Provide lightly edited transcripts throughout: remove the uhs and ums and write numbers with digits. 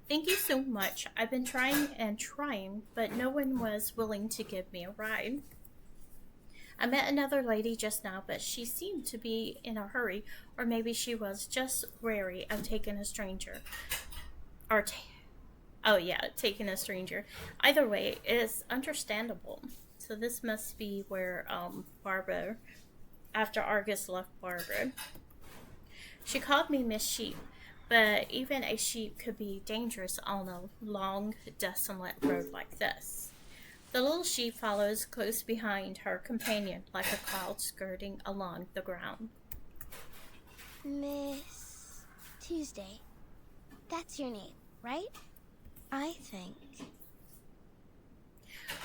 Thank you so much. I've been trying and trying, but no one was willing to give me a ride. I met another lady just now, but she seemed to be in a hurry, or maybe she was just wary of taking a stranger. Or, oh yeah, taking a stranger. Either way, it's understandable. So this must be where Barbara, after Argus left Barbara. She called me Miss Sheep, but even a sheep could be dangerous on a long, desolate road like this. The little sheep follows close behind her companion like a cloud skirting along the ground. Miss Tuesday. That's your name, right? I think.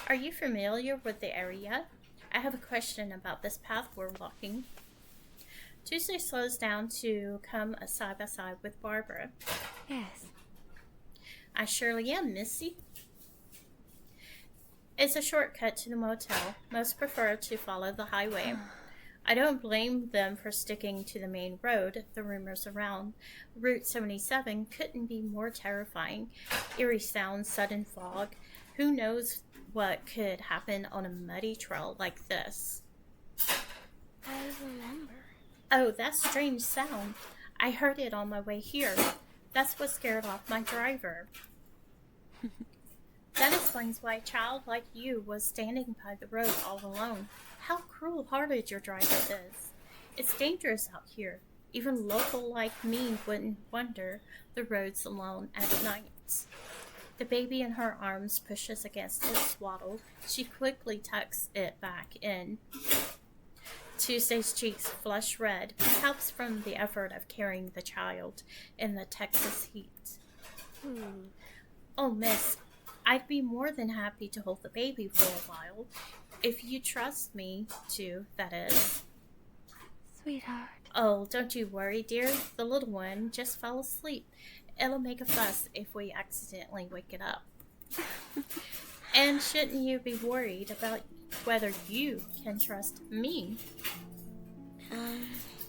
Are you familiar with the area? I have a question about this path we're walking. Tuesday slows down to come side by side with Barbara. Yes. I surely am, Missy. It's a shortcut to the motel. Most prefer to follow the highway. I don't blame them for sticking to the main road. The rumors around Route 77 couldn't be more terrifying. Eerie sounds, sudden fog. Who knows what could happen on a muddy trail like this? I remember. Oh, that strange sound. I heard it on my way here. That's what scared off my driver. That explains why a child like you was standing by the road all alone. How cruel-hearted your driver is. It's dangerous out here. Even local like me wouldn't wander the roads alone at night. The baby in her arms pushes against his swaddle. She quickly tucks it back in. Tuesday's cheeks flush red, perhaps from the effort of carrying the child in the Texas heat. Oh, miss, I'd be more than happy to hold the baby for a while. If you trust me to, that is. Sweetheart. Oh, don't you worry, dear. The little one just fell asleep. It'll make a fuss if we accidentally wake it up. And shouldn't you be worried about whether you can trust me?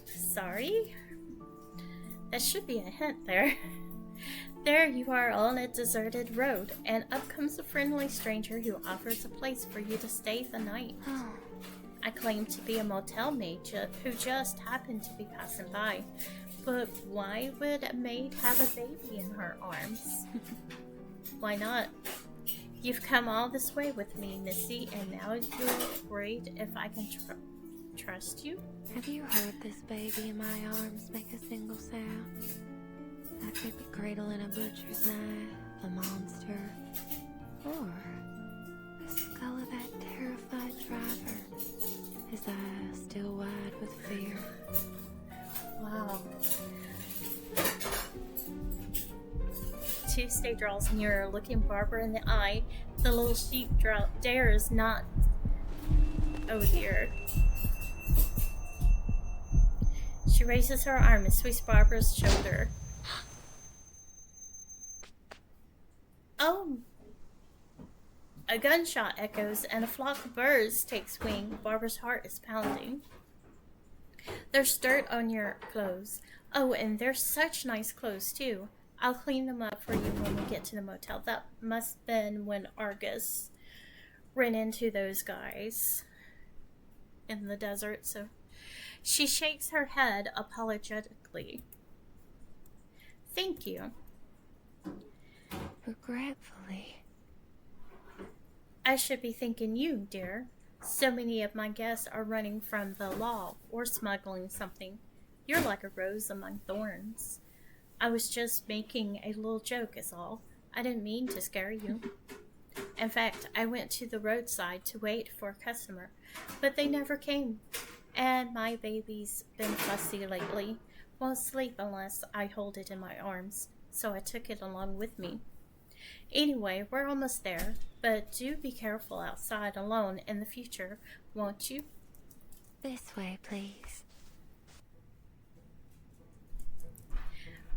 Sorry? That should be a hint there. There you are on a deserted road, and up comes a friendly stranger who offers a place for you to stay the night. I claim to be a motel maid who just happened to be passing by. But why would a maid have a baby in her arms? Why not? You've come all this way with me, Missy, and now you're worried if I can trust you? Have you heard this baby in my arms make a single sound? That could be cradling a butcher's knife, a monster, or the skull of that terrified driver, his eyes still wide with fear. Wow. Tuesday draws nearer, looking Barbara in the eye. The little sheep dares not. Oh dear. She raises her arm and sweeps Barbara's shoulder. Oh! A gunshot echoes and a flock of birds takes wing. Barbara's heart is pounding. There's dirt on your clothes. Oh, and they're such nice clothes, too. I'll clean them up for you when we get to the motel. That must have been when Argus ran into those guys in the desert, so she shakes her head apologetically. Thank you. Regretfully. I should be thanking you, dear. So many of my guests are running from the law or smuggling something. You're like a rose among thorns. I was just making a little joke is all. I didn't mean to scare you. In fact, I went to the roadside to wait for a customer, but they never came. And my baby's been fussy lately. Won't sleep unless I hold it in my arms, so I took it along with me. Anyway, we're almost there, but do be careful outside alone in the future, won't you? This way, please.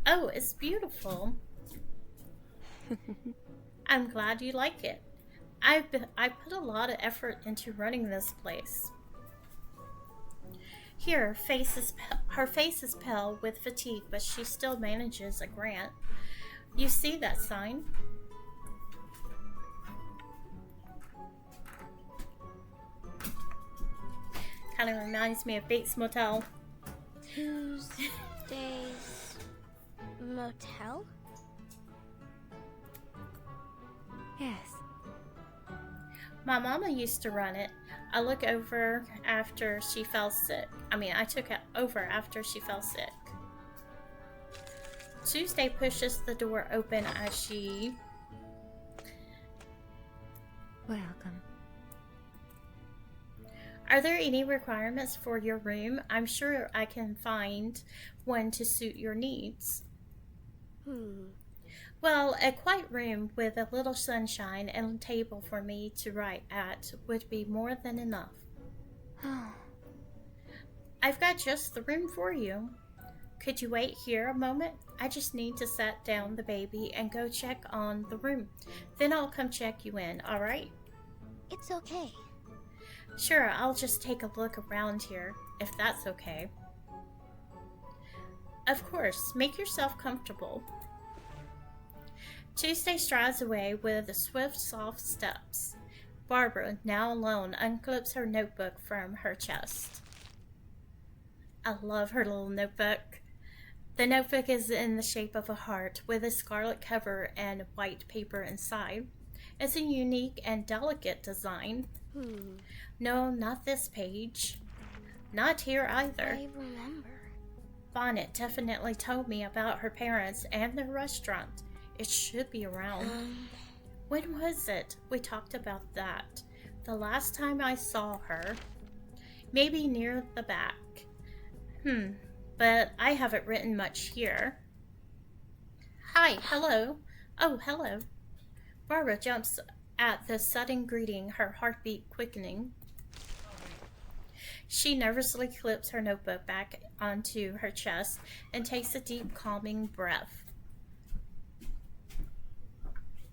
Oh, it's beautiful. I'm glad you like it. I put a lot of effort into running this place. Here, her face is pale with fatigue, but she still manages a grant. You see that sign? Kind of reminds me of Bates Motel. Tuesday's Motel? Yes. My mama used to run it. I took it over after she fell sick. Tuesday pushes the door open as she... Welcome. Are there any requirements for your room? I'm sure I can find one to suit your needs. Well, a quiet room with a little sunshine and a table for me to write at would be more than enough. I've got just the room for you. Could you wait here a moment? I just need to set down the baby and go check on the room. Then I'll come check you in, alright? It's okay. Sure, I'll just take a look around here, if that's okay. Of course, make yourself comfortable. Tuesday strides away with the swift, soft steps. Barbara, now alone, unclips her notebook from her chest. I love her little notebook. The notebook is in the shape of a heart with a scarlet cover and white paper inside. It's a unique and delicate design. No, not this page. Not here either. I remember. Bonnet definitely told me about her parents and their restaurant. It should be around. When was it? We talked about that. The last time I saw her. Maybe near the back. But I haven't written much here. Hi, hello. Oh, hello. Barbara jumps at the sudden greeting, her heartbeat quickening. She nervously clips her notebook back onto her chest and takes a deep, calming breath.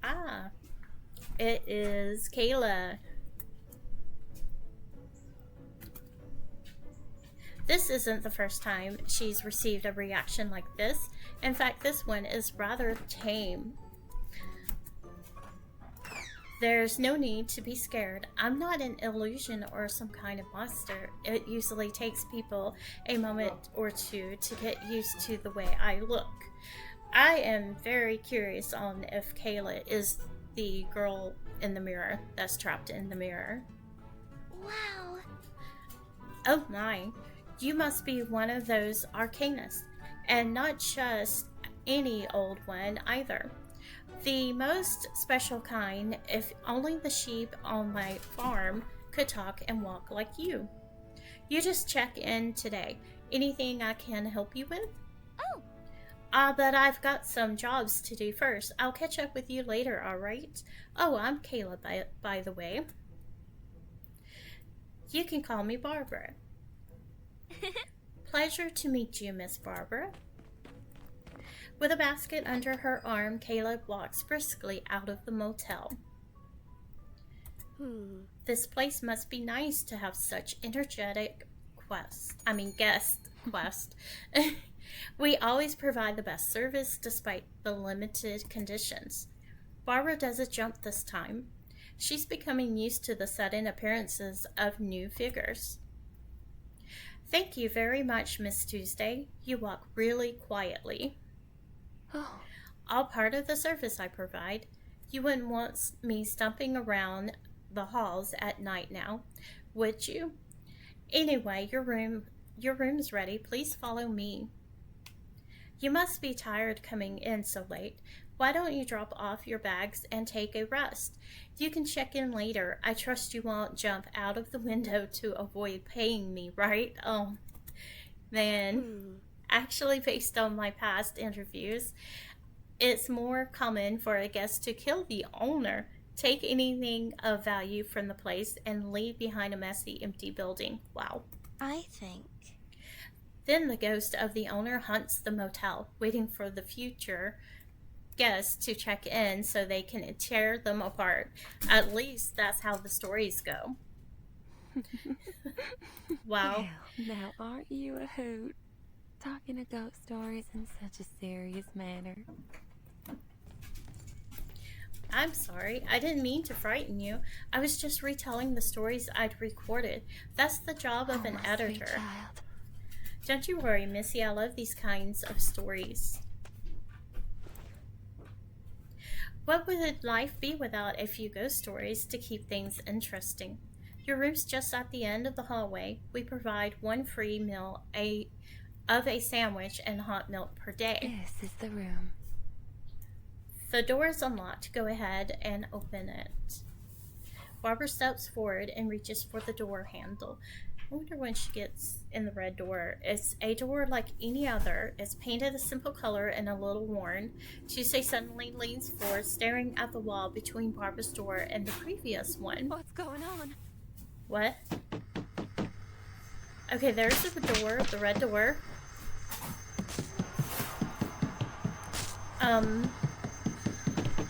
Ah, it is Kayla. This isn't the first time she's received a reaction like this. In fact, this one is rather tame. There's no need to be scared. I'm not an illusion or some kind of monster. It usually takes people a moment or two to get used to the way I look. I am very curious on if Kayla is the girl in the mirror that's trapped in the mirror. Wow. Oh my, you must be one of those arcanists, and not just any old one either. The most special kind, if only the sheep on my farm could talk and walk like you. You just check in today. Anything I can help you with? Oh. But I've got some jobs to do first. I'll catch up with you later, alright? Oh, I'm Kayla, by the way. You can call me Barbara. Pleasure to meet you, Miss Barbara. With a basket under her arm, Kayla walks briskly out of the motel. This place must be nice to have such energetic guest quest. We always provide the best service despite the limited conditions. Barbara doesn't jump this time. She's becoming used to the sudden appearances of new figures. Thank you very much, Miss Tuesday. You walk really quietly. Oh. All part of the service I provide. You wouldn't want me stumping around the halls at night now, would you? Anyway, your room's ready. Please follow me. You must be tired coming in so late. Why don't you drop off your bags and take a rest? You can check in later. I trust you won't jump out of the window to avoid paying me, right? Oh, man. Actually, based on my past interviews, it's more common for a guest to kill the owner, take anything of value from the place, and leave behind a messy, empty building. Wow. I think. Then the ghost of the owner hunts the motel, waiting for the future guests to check in so they can tear them apart. At least that's how the stories go. Wow. Well, now aren't you a hoot? Talking of ghost stories in such a serious manner. I'm sorry. I didn't mean to frighten you. I was just retelling the stories I'd recorded. That's the job of an my sweet editor. child. Don't you worry, Missy. I love these kinds of stories. What would life be without a few ghost stories to keep things interesting? Your room's just at the end of the hallway. We provide one free meal of a sandwich and hot milk per day. This is the room. The door is unlocked. Go ahead and open it. Barbara steps forward and reaches for the door handle. I wonder when she gets in the red door. It's a door like any other. It's painted a simple color and a little worn. Tuesday suddenly leans forward, staring at the wall between Barbara's door and the previous one. What's going on? What? Okay, there's the door, the red door.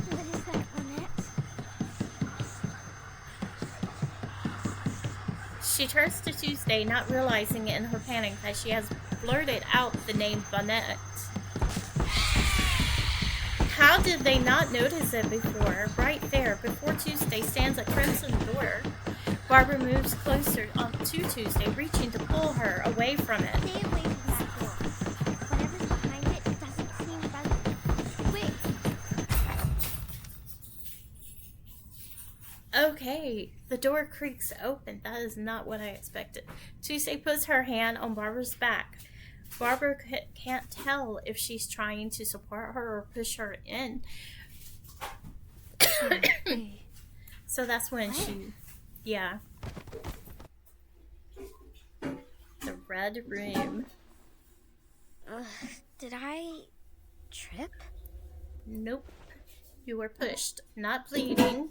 What is that, Lynette? She turns to Tuesday, not realizing in her panic that she has blurted out the name Bonnet. How did they not notice it before? Right there, before Tuesday, stands a crimson door. Barbara moves closer to Tuesday, reaching to pull her away from it. Stay away from that door. Whatever's behind it doesn't seem right. Wait, Okay, the door creaks open. That is not what I expected. Tuesday puts her hand on Barbara's back. Barbara can't tell if she's trying to support her or push her in. Hey, So that's when she, yeah. The red room. did I trip? Nope. You were pushed, not bleeding.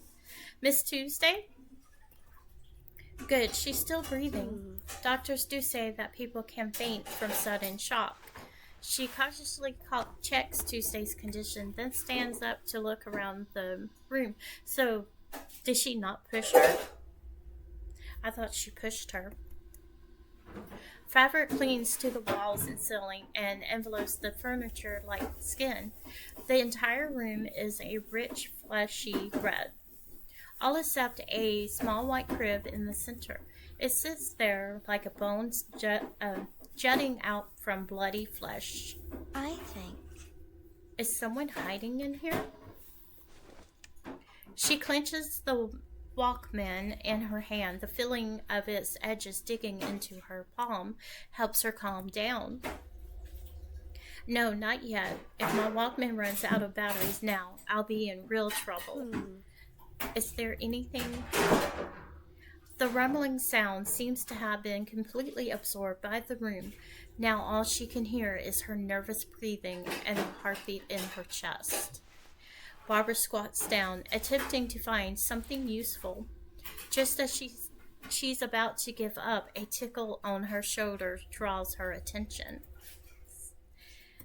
Miss Tuesday? Good, she's still breathing. Doctors do say that people can faint from sudden shock. She cautiously checks Tuesday's condition, then stands up to look around the room. So, did she not push her? I thought she pushed her. Fabric clings to the walls and ceiling and envelopes the furniture like skin. The entire room is a rich, fleshy red, all except a small white crib in the center. It sits there like a bone jutting out from bloody flesh. I think. Is someone hiding in here? She clenches the Walkman in her hand. The feeling of its edges digging into her palm helps her calm down. No, not yet. If my Walkman runs out of batteries now, I'll be in real trouble. Is there anything? The rumbling sound seems to have been completely absorbed by the room. Now all she can hear is her nervous breathing and a heartbeat in her chest. Barbara squats down, attempting to find something useful. Just as she's about to give up, a tickle on her shoulder draws her attention.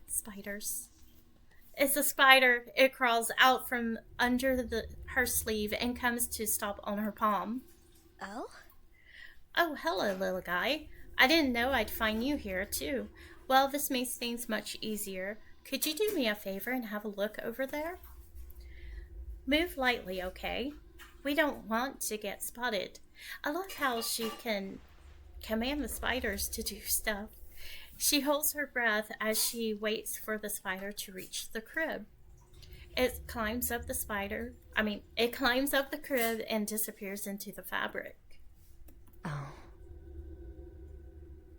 Spiders. It's a spider. It crawls out from under her sleeve and comes to stop on her palm. Oh? Oh, hello, little guy. I didn't know I'd find you here, too. Well, this makes things much easier. Could you do me a favor and have a look over there? Move lightly, okay? We don't want to get spotted. I love how she can command the spiders to do stuff. She holds her breath as she waits for the spider to reach the crib. It climbs up the crib and disappears into the fabric. oh,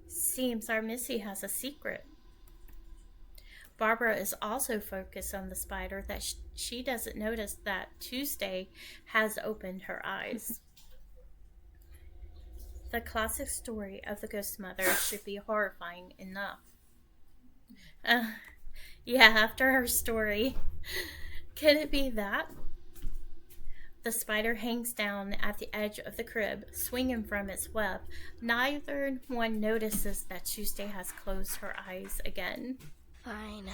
Seems our Missy has a secret. Barbara is also focused on the spider that she doesn't notice that Tuesday has opened her eyes. The classic story of the ghost mother should be horrifying enough. Yeah, after her story. Could it be that? The spider hangs down at the edge of the crib, swinging from its web. Neither one notices that Tuesday has closed her eyes again. Fine.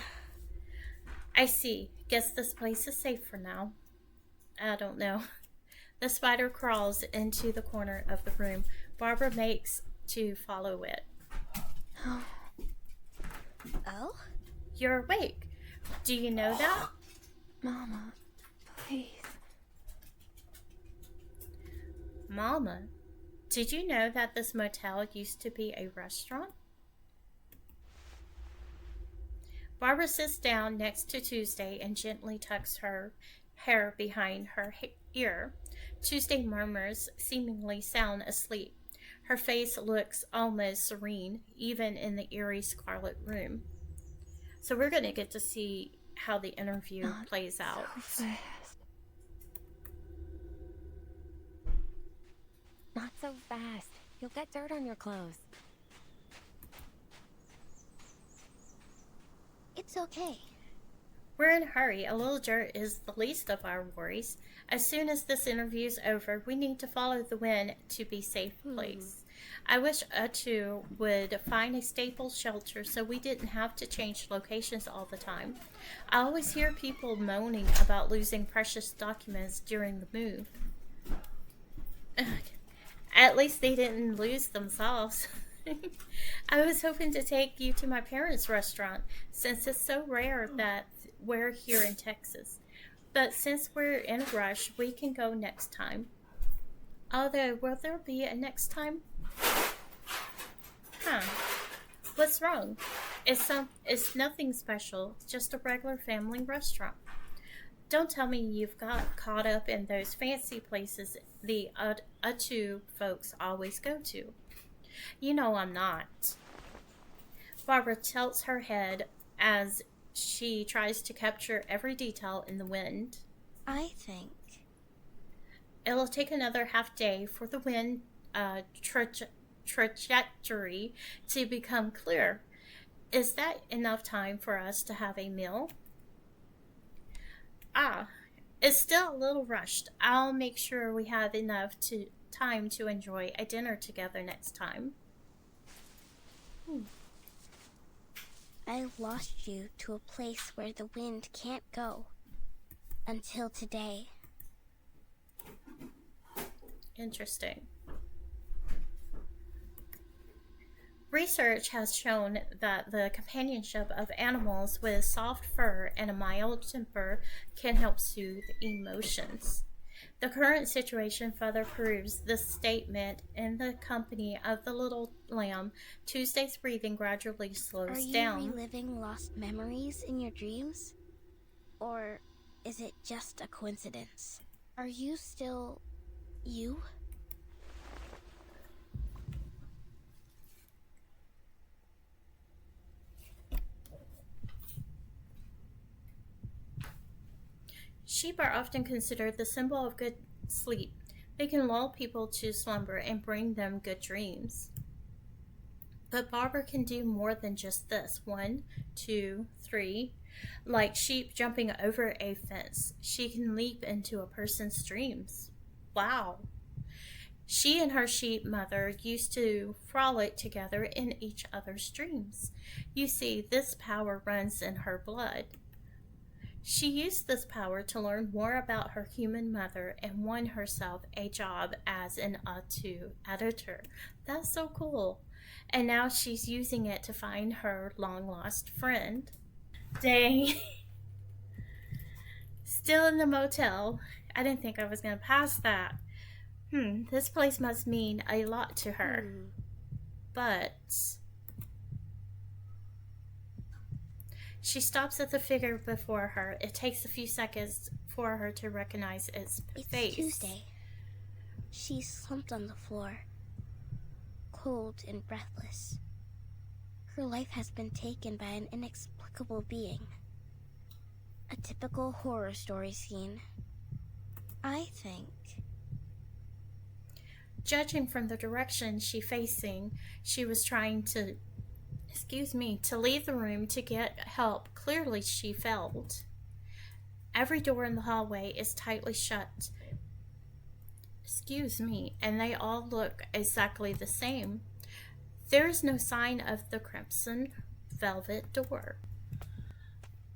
I see. Guess this place is safe for now. I don't know. The spider crawls into the corner of the room. Barbara makes to follow it. Oh? You're awake. Do you know that? Mama, please. Mama, did you know that this motel used to be a restaurant? Barbara sits down next to Tuesday and gently tucks her hair behind her ear. Tuesday murmurs, seemingly sound asleep. Her face looks almost serene, even in the eerie scarlet room. So we're going to get to see how the interview Not plays out. So fast. Not so fast. You'll get dirt on your clothes. It's okay. We're in a hurry. A little dirt is the least of our worries. As soon as this interview's over, we need to follow the wind to be safe place. I wish Atu would find a stable shelter so we didn't have to change locations all the time. I always hear people moaning about losing precious documents during the move. Ugh. At least they didn't lose themselves. I was hoping to take you to my parents' restaurant, since it's so rare that we're here in Texas. But since we're in a rush, we can go next time. Although, will there be a next time? Huh. What's wrong? It's nothing special, just a regular family restaurant. Don't tell me you've got caught up in those fancy places the Atu folks always go to. You know I'm not. Barbara tilts her head as she tries to capture every detail in the wind. I think. It'll take another half day for the wind trajectory to become clear. Is that enough time for us to have a meal? It's still a little rushed. I'll make sure we have enough time to enjoy a dinner together next time. I lost you to a place where the wind can't go. Until today. Interesting. Research has shown that the companionship of animals with soft fur and a mild temper can help soothe emotions. The current situation further proves this statement. In the company of the little lamb, Tuesday's breathing gradually slows down. Are you reliving lost memories in your dreams? Or is it just a coincidence? Are you still you? Sheep are often considered the symbol of good sleep. They can lull people to slumber and bring them good dreams. But Barbara can do more than just this. 1, 2, 3. Like sheep jumping over a fence, she can leap into a person's dreams. Wow. She and her sheep mother used to frolic together in each other's dreams. You see, this power runs in her blood. She used this power to learn more about her human mother and won herself a job as an Atu editor. That's so cool. And now she's using it to find her long-lost friend. Dang. Still in the motel. I didn't think I was going to pass that. This place must mean a lot to her. But she stops at the figure before her. It takes a few seconds for her to recognize its face. It's Tuesday. She's slumped on the floor, cold and breathless. Her life has been taken by an inexplicable being. A typical horror story scene. I think. Judging from the direction she's facing, she was trying to leave the room to get help. Clearly she failed. Every door in the hallway is tightly shut. And they all look exactly the same. There is no sign of the crimson velvet door.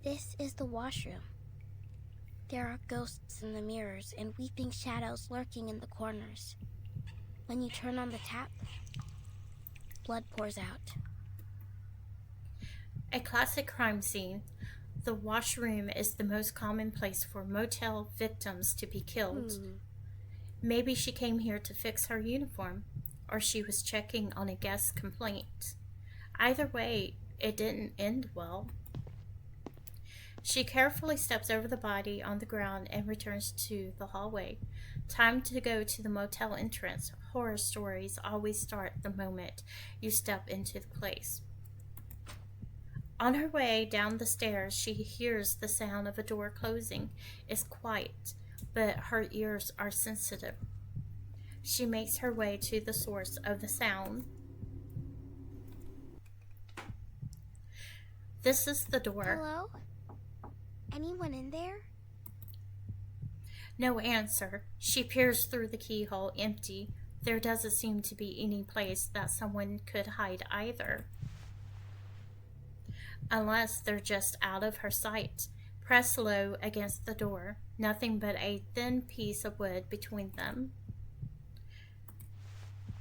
This is the washroom. There are ghosts in the mirrors and weeping shadows lurking in the corners. When you turn on the tap, blood pours out. A classic crime scene. The washroom is the most common place for motel victims to be killed. Maybe she came here to fix her uniform, or she was checking on a guest's complaint. Either way, it didn't end well. She carefully steps over the body on the ground and returns to the hallway. Time to go to the motel entrance. Horror stories always start the moment you step into the place. On her way down the stairs, she hears the sound of a door closing. It's quiet, but her ears are sensitive. She makes her way to the source of the sound. This is the door. Hello? Anyone in there? No answer. She peers through the keyhole, empty. There doesn't seem to be any place that someone could hide either. Unless they're just out of her sight. Pressed low against the door, nothing but a thin piece of wood between them.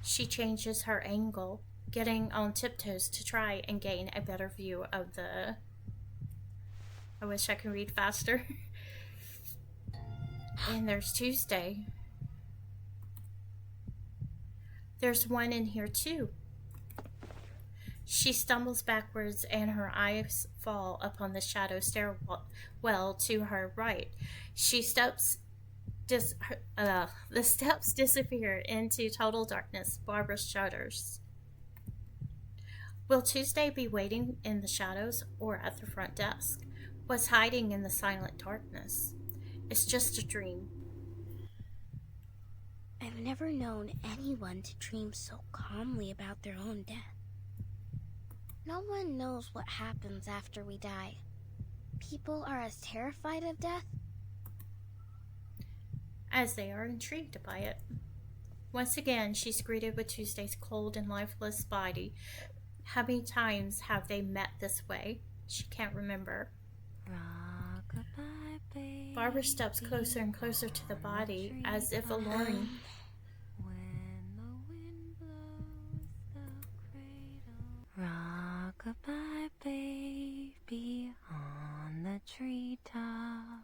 She changes her angle, getting on tiptoes to try and gain a better view of the... I wish I could read faster. And there's Tuesday. There's one in here too. She stumbles backwards and her eyes fall upon the shadow stairwell to her right. The steps disappear into total darkness. Barbara shudders. Will Tuesday be waiting in the shadows or at the front desk? What's hiding in the silent darkness? It's just a dream. I've never known anyone to dream so calmly about their own death. No one knows what happens after we die. People are as terrified of death as they are intrigued by it. Once again, she's greeted with Tuesday's cold and lifeless body. How many times have they met this way? She can't remember. Rock-a-bye, baby. Barbara steps closer and closer to the body, as if alluring. When the wind blows the cradle. Rock-a-bye, baby, on the treetop.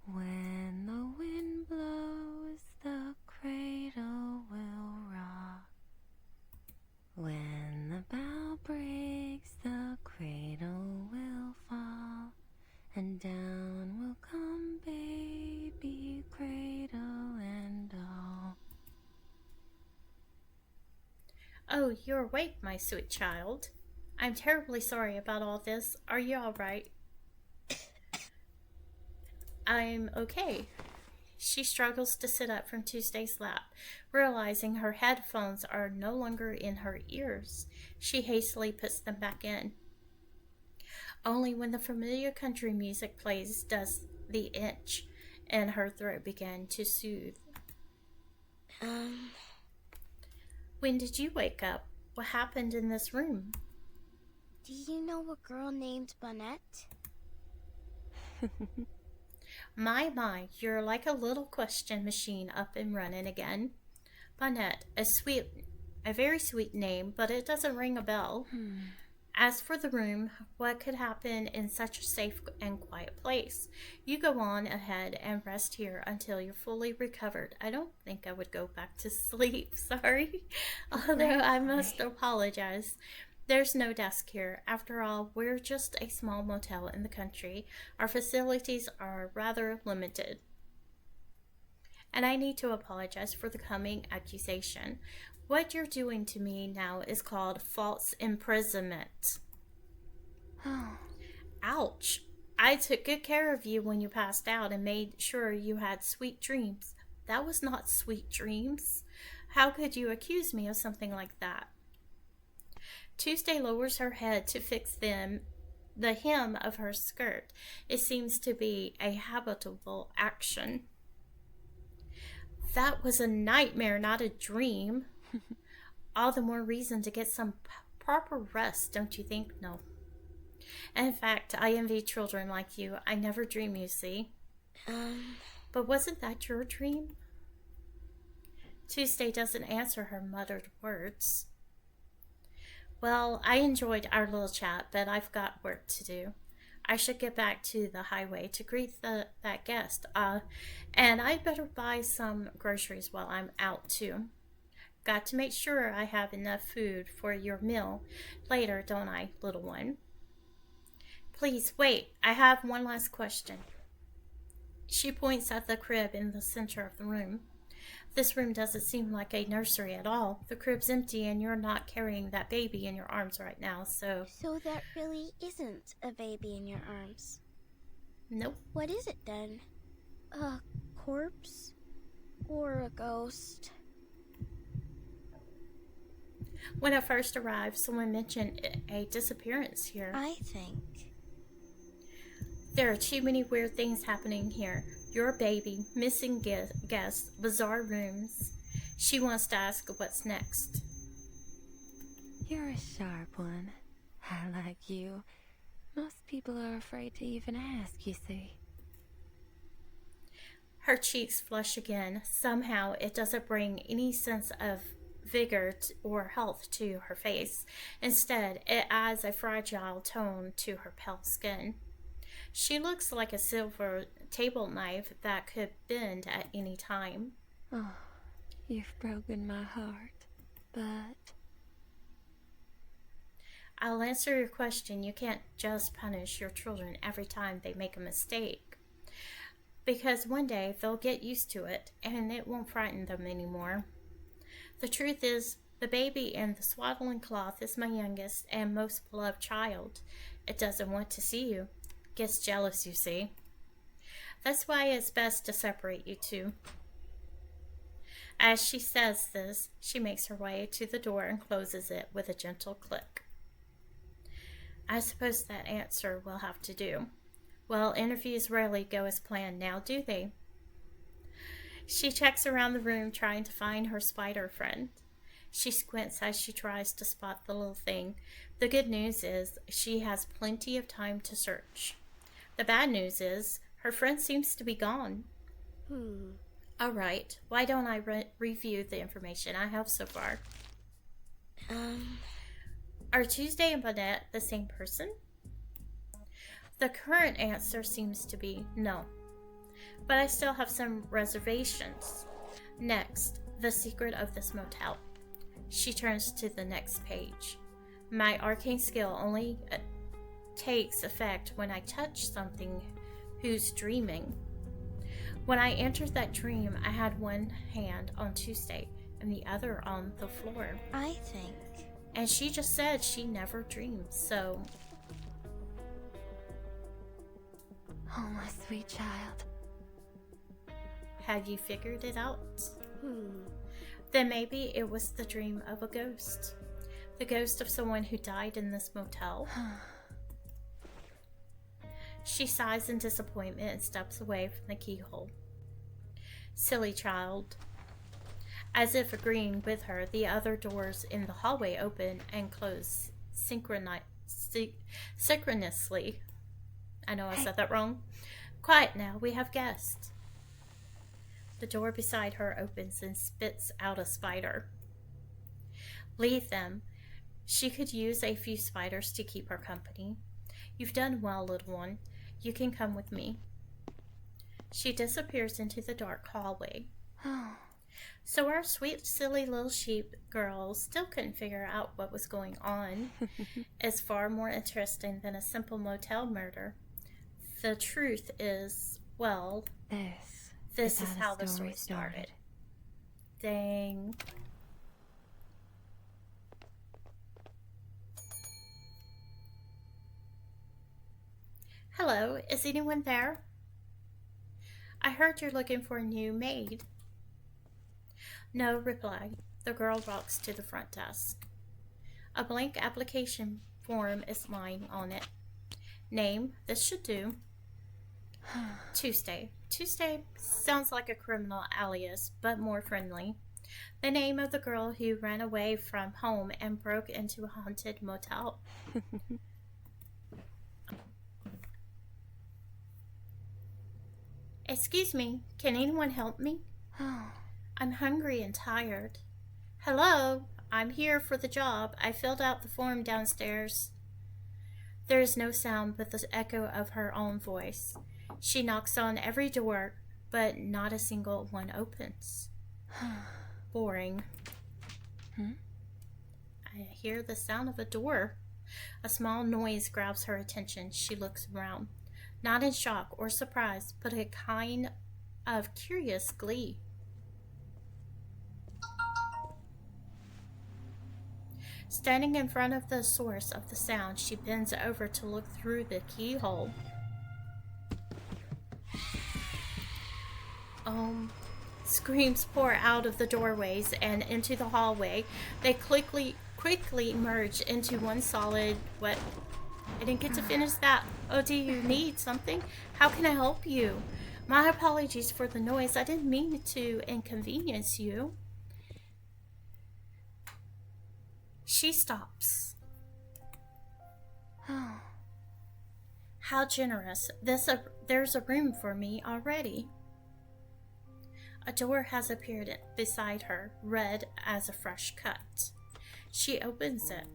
When the wind blows, the cradle will rock. When the bough breaks, the cradle will fall, and down will come baby, cradle and all. Oh, you're awake, my sweet child. I'm terribly sorry about all this. Are you all right? I'm okay. She struggles to sit up from Tuesday's lap, realizing her headphones are no longer in her ears. She hastily puts them back in. Only when the familiar country music plays does the itch in her throat begin to soothe. When did you wake up? What happened in this room? Do you know a girl named Bonnet? My, you're like a little question machine up and running again. Bonnet, a very sweet name, but it doesn't ring a bell. As for the room, what could happen in such a safe and quiet place? You go on ahead and rest here until you're fully recovered. I don't think I would go back to sleep, sorry. Although I must apologize. There's no desk here. After all, we're just a small motel in the country. Our facilities are rather limited. And I need to apologize for the coming accusation. What you're doing to me now is called false imprisonment. Ouch. I took good care of you when you passed out and made sure you had sweet dreams. That was not sweet dreams. How could you accuse me of something like that? Tuesday lowers her head to fix the hem of her skirt. It seems to be a habitual action. That was a nightmare, not a dream. All the more reason to get some proper rest, don't you think? No. In fact, I envy children like you. I never dream, you see. But wasn't that your dream? Tuesday doesn't answer her muttered words. Well, I enjoyed our little chat, but I've got work to do. I should get back to the highway to greet that guest. And I'd better buy some groceries while I'm out too. Got to make sure I have enough food for your meal later, don't I, little one? Please wait, I have one last question. She points at the crib in the center of the room. This room doesn't seem like a nursery at all. The crib's empty and you're not carrying that baby in your arms right now, so... So that really isn't a baby in your arms. Nope. What is it then? A corpse? Or a ghost? When I first arrived, someone mentioned a disappearance here. I think. There are too many weird things happening here. Your baby, missing guests, bizarre rooms. She wants to ask what's next. You're a sharp one. I like you. Most people are afraid to even ask, you see. Her cheeks flush again. Somehow it doesn't bring any sense of vigor or health to her face. Instead, it adds a fragile tone to her pale skin. She looks like a silver table knife that could bend at any time. Oh, you've broken my heart, but... I'll answer your question. You can't just punish your children every time they make a mistake. Because one day they'll get used to it, and it won't frighten them anymore. The truth is, the baby in the swaddling cloth is my youngest and most beloved child. It doesn't want to see you. Gets jealous, you see. That's why it's best to separate you two. As she says this, she makes her way to the door and closes it with a gentle click. I suppose that answer will have to do. Well, interviews rarely go as planned now, do they? She checks around the room trying to find her spider friend. She squints as she tries to spot the little thing. The good news is she has plenty of time to search. The bad news is her friend seems to be gone. All right, why don't I review the information I have so far? Are Tuesday and Bonnet the same person? The current answer seems to be no, but I still have some reservations. Next, the secret of this motel. She turns to the next page. My arcane skill only takes effect when I touch something who's dreaming. When I entered that dream, I had one hand on Tuesday and the other on the floor. I think. And she just said she never dreams, so... Oh, my sweet child. Have you figured it out? Then maybe it was the dream of a ghost. The ghost of someone who died in this motel. She sighs in disappointment and steps away from the keyhole. Silly child. As if agreeing with her, the other doors in the hallway open and close synchronously. I know I said that wrong. Quiet now, we have guests. The door beside her opens and spits out a spider. Leave them. She could use a few spiders to keep her company. You've done well, little one. You can come with me. She disappears into the dark hallway. So our sweet, silly little sheep girl still couldn't figure out what was going on. It's far more interesting than a simple motel murder. The truth is, well, this is how the story started. Dang. Hello, is anyone there? I heard you're looking for a new maid. No reply. The girl walks to the front desk. A blank application form is lying on it. Name, this should do. Tuesday. Tuesday sounds like a criminal alias, but more friendly. The name of the girl who ran away from home and broke into a haunted motel. Excuse me, can anyone help me? I'm hungry and tired. Hello, I'm here for the job. I filled out the form downstairs. There is no sound but the echo of her own voice. She knocks on every door, but not a single one opens. Boring. I hear the sound of a door. A small noise grabs her attention. She looks around, not in shock or surprise, but a kind of curious glee. Standing in front of the source of the sound, she bends over to look through the keyhole. Screams pour out of the doorways and into the hallway. They quickly merge into one solid what? I didn't get to finish that. Oh, do you need something? How can I help you? My apologies for the noise. I didn't mean to inconvenience you. She stops. Oh. How generous. There's a room for me already. A door has appeared beside her, red as a fresh cut. She opens it.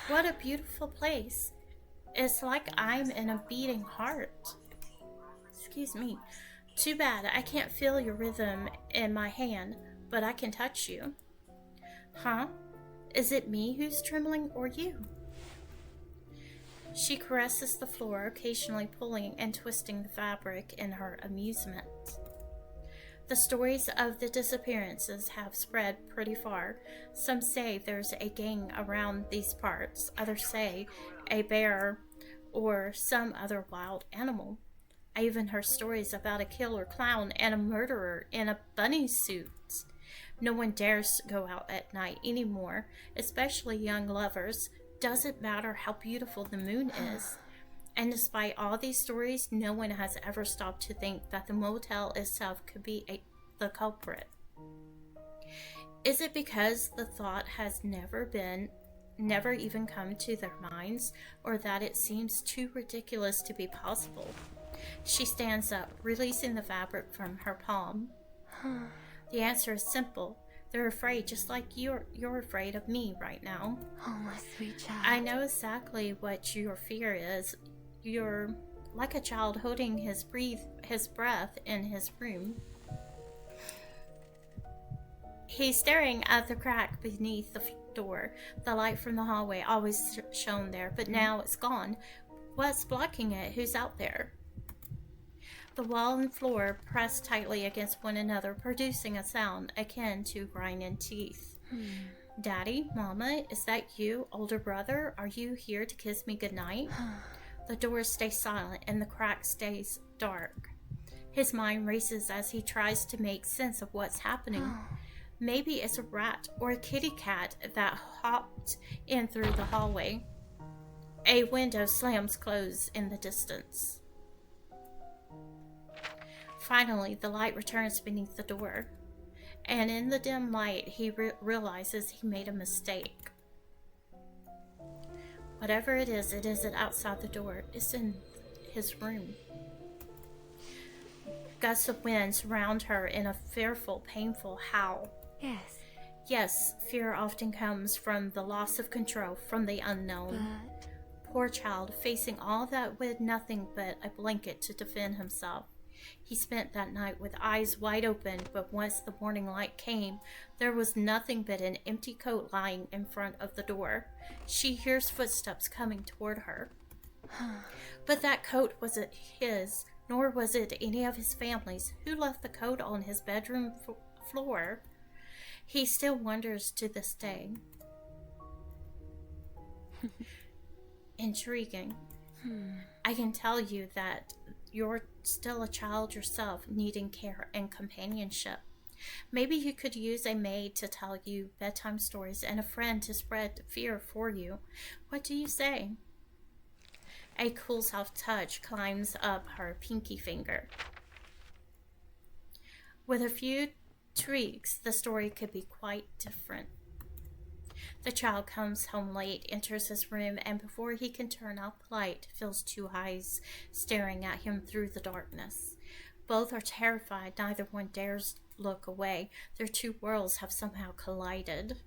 What a beautiful place. It's like I'm in a beating heart. Excuse me. Too bad I can't feel your rhythm in my hand, but I can touch you. Huh? Is it me who's trembling or you? She caresses the floor, occasionally pulling and twisting the fabric in her amusement. The stories of the disappearances have spread pretty far. Some say there's a gang around these parts. Others say a bear or some other wild animal. I even heard stories about a killer clown and a murderer in a bunny suit. No one dares go out at night anymore, especially young lovers. Doesn't matter how beautiful the moon is. And despite all these stories, no one has ever stopped to think that the motel itself could be the culprit. Is it because the thought has never even come to their minds, or that it seems too ridiculous to be possible? She stands up, releasing the fabric from her palm. The answer is simple. They're afraid, just like you're afraid of me right now. Oh, my sweet child. I know exactly what your fear is. You're like a child holding his breath in his room. He's staring at the crack beneath the door. The light from the hallway always shone there, but now it's gone. What's blocking it? Who's out there? The wall and floor press tightly against one another, producing a sound akin to grinding teeth. Daddy, Mama, is that you? Older brother, are you here to kiss me goodnight? The doors stay silent and the crack stays dark. His mind races as he tries to make sense of what's happening. Maybe it's a rat or a kitty cat that hopped in through the hallway. A window slams closed in the distance. Finally, the light returns beneath the door, and in the dim light, he realizes he made a mistake. Whatever it isn't outside the door. It's in his room. Gusts of wind surround her in a fearful, painful howl. Yes. Yes, fear often comes from the loss of control, from the unknown. But Poor child, facing all that with nothing but a blanket to defend himself. He spent that night with eyes wide open, but once the morning light came, there was nothing but an empty coat lying in front of the door. She hears footsteps coming toward her. But that coat wasn't his, nor was it any of his family's. Who left the coat on his bedroom floor? He still wonders to this day. Intriguing. I can tell you that you're still a child yourself, needing care and companionship. Maybe you could use a maid to tell you bedtime stories and a friend to spread fear for you. What do you say? A cool soft touch climbs up her pinky finger. With a few tweaks, the story could be quite different. The child comes home late, enters his room, and before he can turn out the light, feels two eyes staring at him through the darkness. Both are terrified. Neither one dares look away. Their two worlds have somehow collided.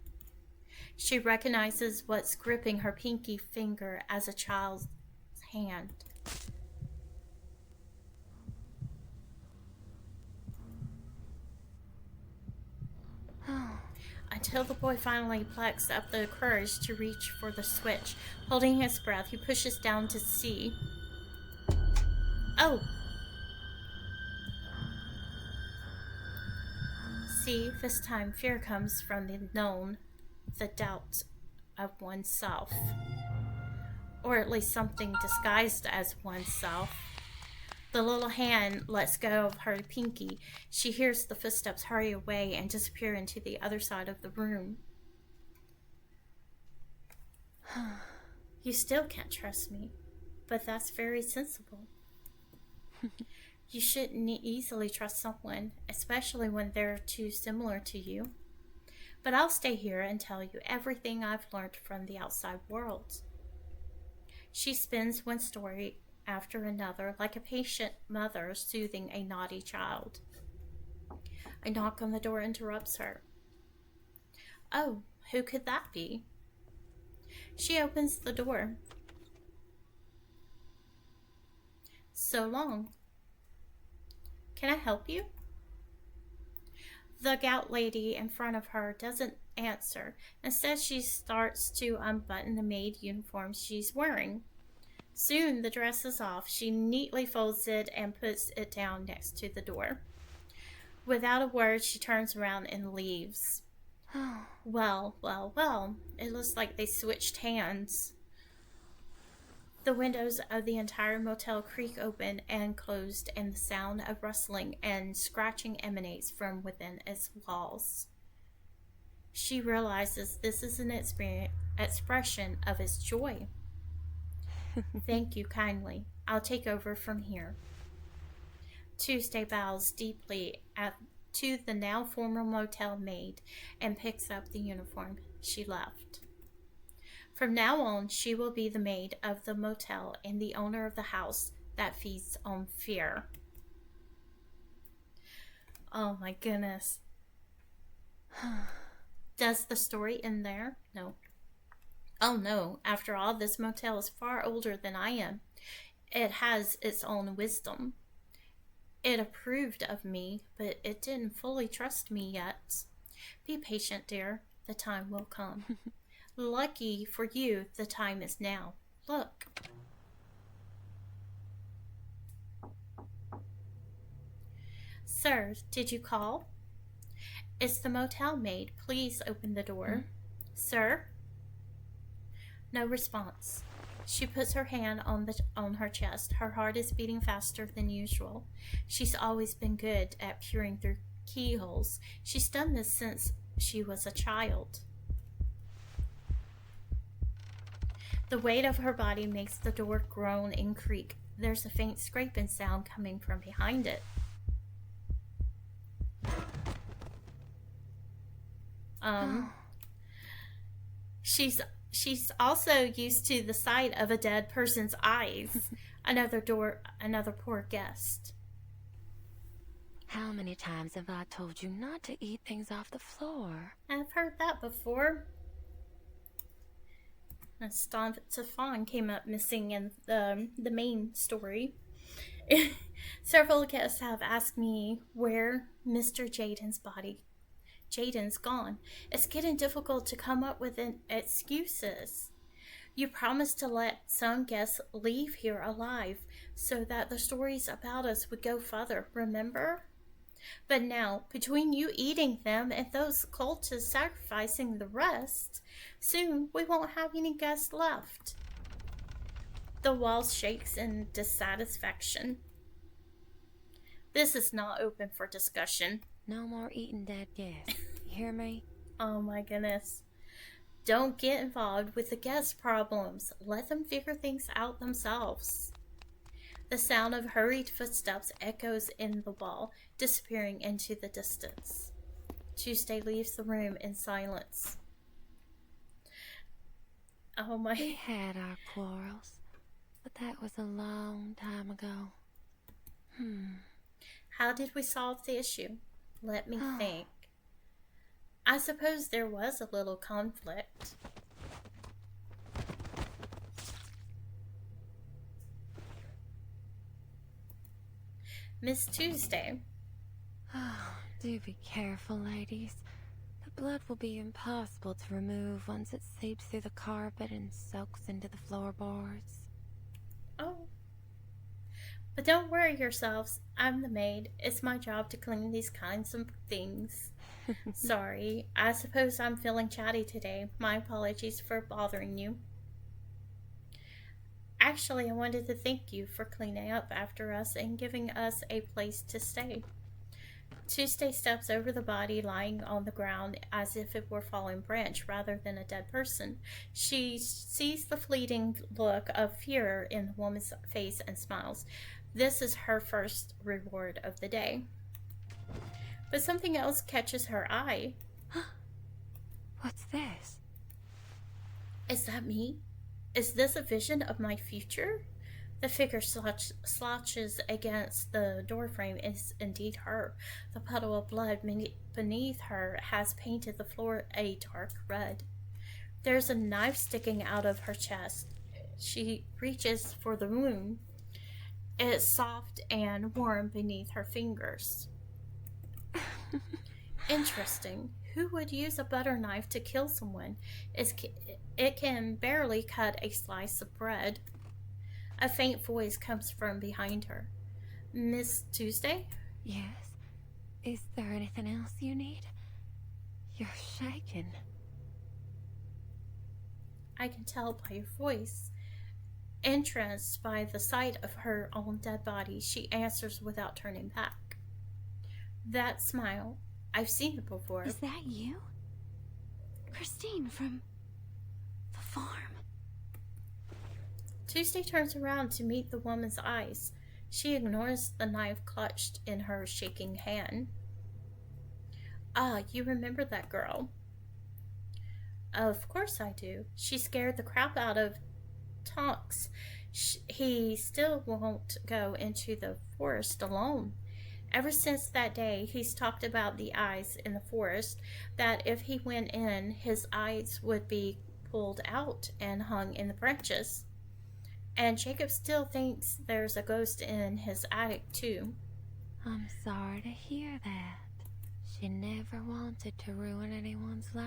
She recognizes what's gripping her pinky finger as a child's hand. Until the boy finally plucks up the courage to reach for the switch. Holding his breath, he pushes down to see. Oh! See, this time fear comes from the known, the doubt of oneself. Or at least something disguised as oneself. The little hand lets go of her pinky. She hears the footsteps hurry away and disappear into the other side of the room. You still can't trust me, but that's very sensible. You shouldn't easily trust someone, especially when they're too similar to you. But I'll stay here and tell you everything I've learned from the outside world. She spins one story after another, like a patient mother soothing a naughty child. A knock on the door interrupts her. Oh, who could that be? She opens the door. So long. Can I help you? The gout lady in front of her doesn't answer. Instead, she starts to unbutton the maid uniform she's wearing. Soon the dress is off. She neatly folds it and puts it down next to the door. Without a word, she turns around and leaves. Well. It looks like they switched hands. The windows of the entire motel creak open and closed, and the sound of rustling and scratching emanates from within its walls. She realizes this is an expression of its joy. Thank you kindly. I'll take over from here. Tuesday bows deeply to the now former motel maid and picks up the uniform she left. From now on, she will be the maid of the motel and the owner of the house that feeds on fear. Oh my goodness. Does the story end there? No. Oh no, after all, this motel is far older than I am. It has its own wisdom. It approved of me, but it didn't fully trust me yet. Be patient, dear. The time will come. Lucky for you, the time is now. Look. Sir, did you call? It's the motel maid. Please open the door. Sir? No response. She puts her hand on her chest. Her heart is beating faster than usual. She's always been good at peering through keyholes. She's done this since she was a child. The weight of her body makes the door groan and creak. There's a faint scraping sound coming from behind it. She's also used to the sight of a dead person's eyes. Another poor guest. How many times have I told you not to eat things off the floor? I've heard that before. Stefan came up missing in the main story. Several guests have asked me where Mr. Jaden's gone. It's getting difficult to come up with excuses. You promised to let some guests leave here alive so that the stories about us would go further, remember? But now, between you eating them and those cultists sacrificing the rest, soon we won't have any guests left. The wall shakes in dissatisfaction. This is not open for discussion. No more eating dead guests. You hear me? Oh my goodness. Don't get involved with the guest problems. Let them figure things out themselves. The sound of hurried footsteps echoes in the wall, disappearing into the distance. Tuesday leaves the room in silence. Oh my... We had our quarrels, but that was a long time ago. How did we solve the issue? Let me think. I suppose there was a little conflict. Miss Tuesday. Oh, do be careful, ladies. The blood will be impossible to remove once it seeps through the carpet and soaks into the floorboards. Oh. But don't worry yourselves. I'm the maid. It's my job to clean these kinds of things. Sorry, I suppose I'm feeling chatty today. My apologies for bothering you. Actually, I wanted to thank you for cleaning up after us and giving us a place to stay. Tuesday steps over the body lying on the ground as if it were a fallen branch rather than a dead person. She sees the fleeting look of fear in the woman's face and smiles. This is her first reward of the day. But something else catches her eye. What's this? Is that me? Is this a vision of my future? The figure slouches against the doorframe is indeed her. The puddle of blood beneath her has painted the floor a dark red. There's a knife sticking out of her chest. She reaches for the wound. It's soft and warm beneath her fingers. Interesting. Who would use a butter knife to kill someone? It can barely cut a slice of bread. A faint voice comes from behind her. Miss Tuesday? Yes? Is there anything else you need? You're shaking. I can tell by your voice. Entranced by the sight of her own dead body, she answers without turning back. That smile, I've seen it before. Is that you? Christine from the farm. Tuesday turns around to meet the woman's eyes. She ignores the knife clutched in her shaking hand. Ah, you remember that girl? Of course I do. She scared the crap out of Tonks. He still won't go into the forest alone. Ever since that day, he's talked about the eyes in the forest, that if he went in, his eyes would be pulled out and hung in the branches. And Jacob still thinks there's a ghost in his attic, too. I'm sorry to hear that. She never wanted to ruin anyone's life.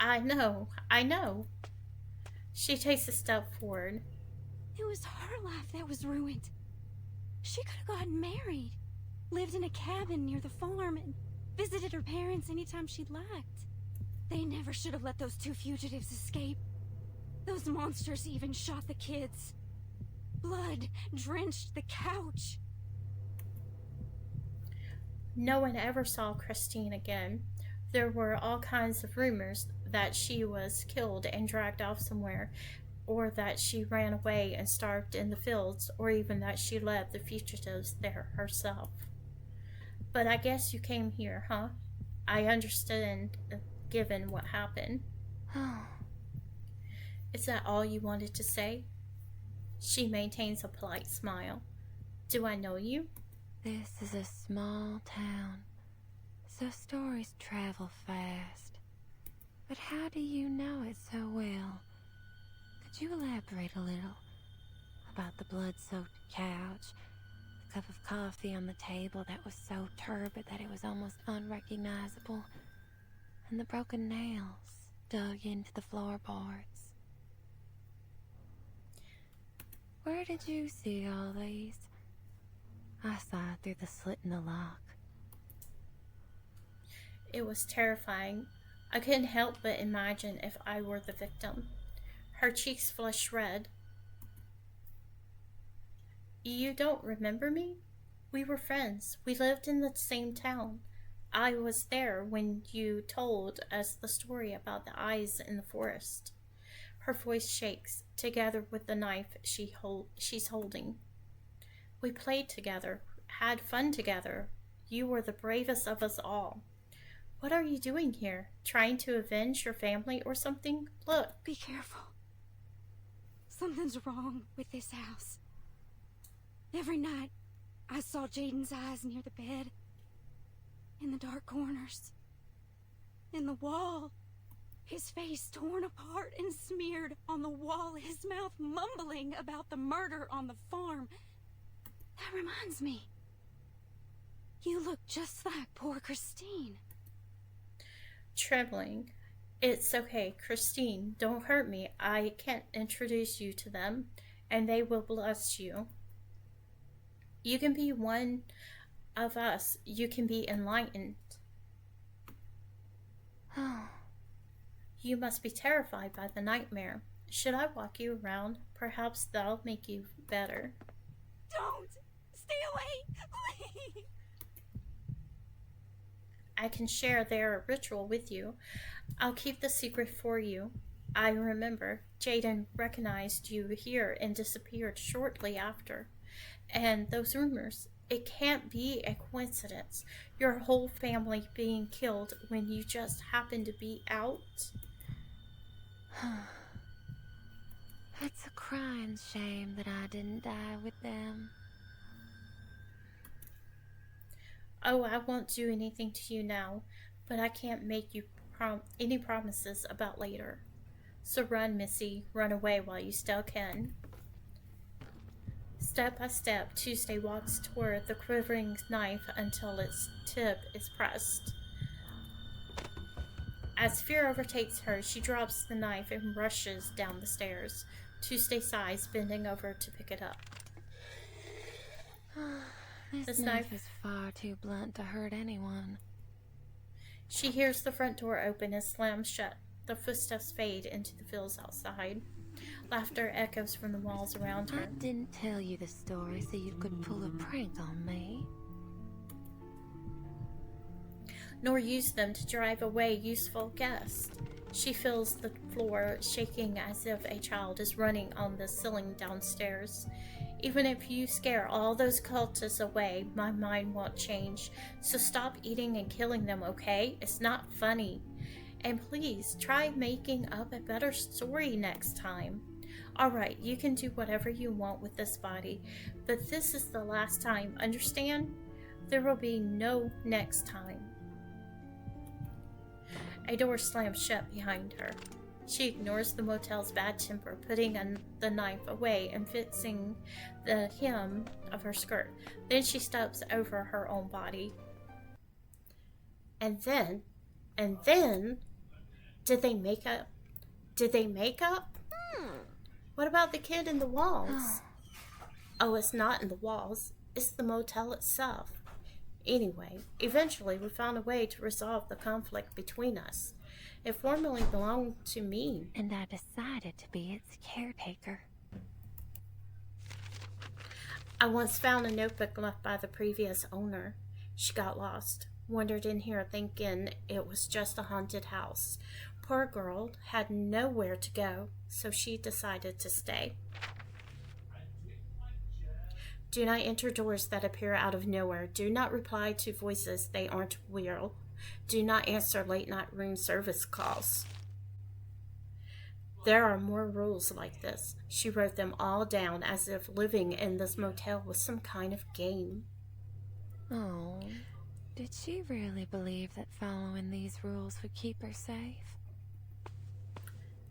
I know. She takes a step forward. It was her life that was ruined. She could have gotten married, lived in a cabin near the farm, and visited her parents anytime she'd liked. They never should have let those two fugitives escape. Those monsters even shot the kids. Blood drenched the couch. No one ever saw Christine again. There were all kinds of rumors that she was killed and dragged off somewhere, or that she ran away and starved in the fields, or even that she led the fugitives there herself. But I guess you came here, huh? I understand, given what happened. Oh. Is that all you wanted to say? She maintains a polite smile. Do I know you? This is a small town, so stories travel fast. But how do you know it so well? Could you elaborate a little about the blood-soaked couch, the cup of coffee on the table that was so turbid that it was almost unrecognizable, and the broken nails dug into the floorboards? Where did you see all these? I saw it through the slit in the lock. It was terrifying. I couldn't help but imagine if I were the victim. Her cheeks flushed red. You don't remember me? We were friends. We lived in the same town. I was there when you told us the story about the eyes in the forest. Her voice shakes, together with the knife she's holding. We played together, had fun together. You were the bravest of us all. What are you doing here? Trying to avenge your family or something? Look. Be careful. Something's wrong with this house. Every night, I saw Jaden's eyes near the bed, in the dark corners, in the wall. His face torn apart and smeared on the wall, his mouth mumbling about the murder on the farm. That reminds me. You look just like poor Christine. Trembling. It's okay, Christine, don't hurt me. I can't introduce you to them, and they will bless you. You can be one of us. You can be enlightened. Oh, You must be terrified by the nightmare. Should I walk you around? Perhaps that'll make you better. Don't! Stay away! Please! I can share their ritual with you. I'll keep the secret for you. I remember Jaden recognized you here and disappeared shortly after. And those rumors, it can't be a coincidence. Your whole family being killed when you just happened to be out. it's a crying shame that I didn't die with them. Oh, I won't do anything to you now, but I can't make you any promises about later. So run, Missy, run away while you still can. Step by step, Tuesday walks toward the quivering knife until its tip is pressed. As fear overtakes her, she drops the knife and rushes down the stairs. Tuesday sighs, bending over to pick it up. This knife is far too blunt to hurt anyone. She hears the front door open and slam shut. The footsteps fade into the fields outside. Laughter echoes from the walls around her. I didn't tell you the story so you could pull a prank on me. Nor use them to drive away useful guests. She feels the floor shaking as if a child is running on the ceiling downstairs. Even if you scare all those cultists away, my mind won't change. So stop eating and killing them, okay? It's not funny. And please, try making up a better story next time. Alright, you can do whatever you want with this body, but this is the last time, understand? There will be no next time. A door slams shut behind her. She ignores the motel's bad temper, putting the knife away and fixing the hem of her skirt. Then she steps over her own body. And then, did they make up? Did they make up? What about the kid in the walls? Oh, it's not in the walls. It's the motel itself. Anyway, eventually we found a way to resolve the conflict between us. It formerly belonged to me. And I decided to be its caretaker. I once found a notebook left by the previous owner. She got lost, wandered in here thinking it was just a haunted house. Poor girl had nowhere to go, so she decided to stay. Do not enter doors that appear out of nowhere. Do not reply to voices they aren't real. Do not answer late night room service calls. There are more rules like this. She wrote them all down as if living in this motel was some kind of game. Oh, did she really believe that following these rules would keep her safe?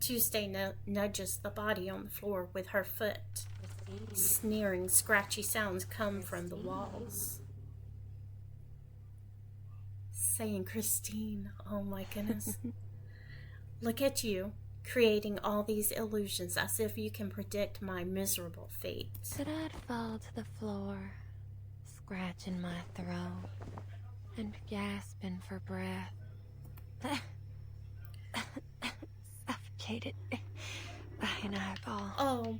Tuesday nudges the body on the floor with her foot. Sneering, scratchy sounds come from the walls. Saying Christine, oh my goodness. Look at you, creating all these illusions as if you can predict my miserable fate. That I'd fall to the floor, scratching my throat, and gasping for breath. Suffocated by an eyeball. Oh.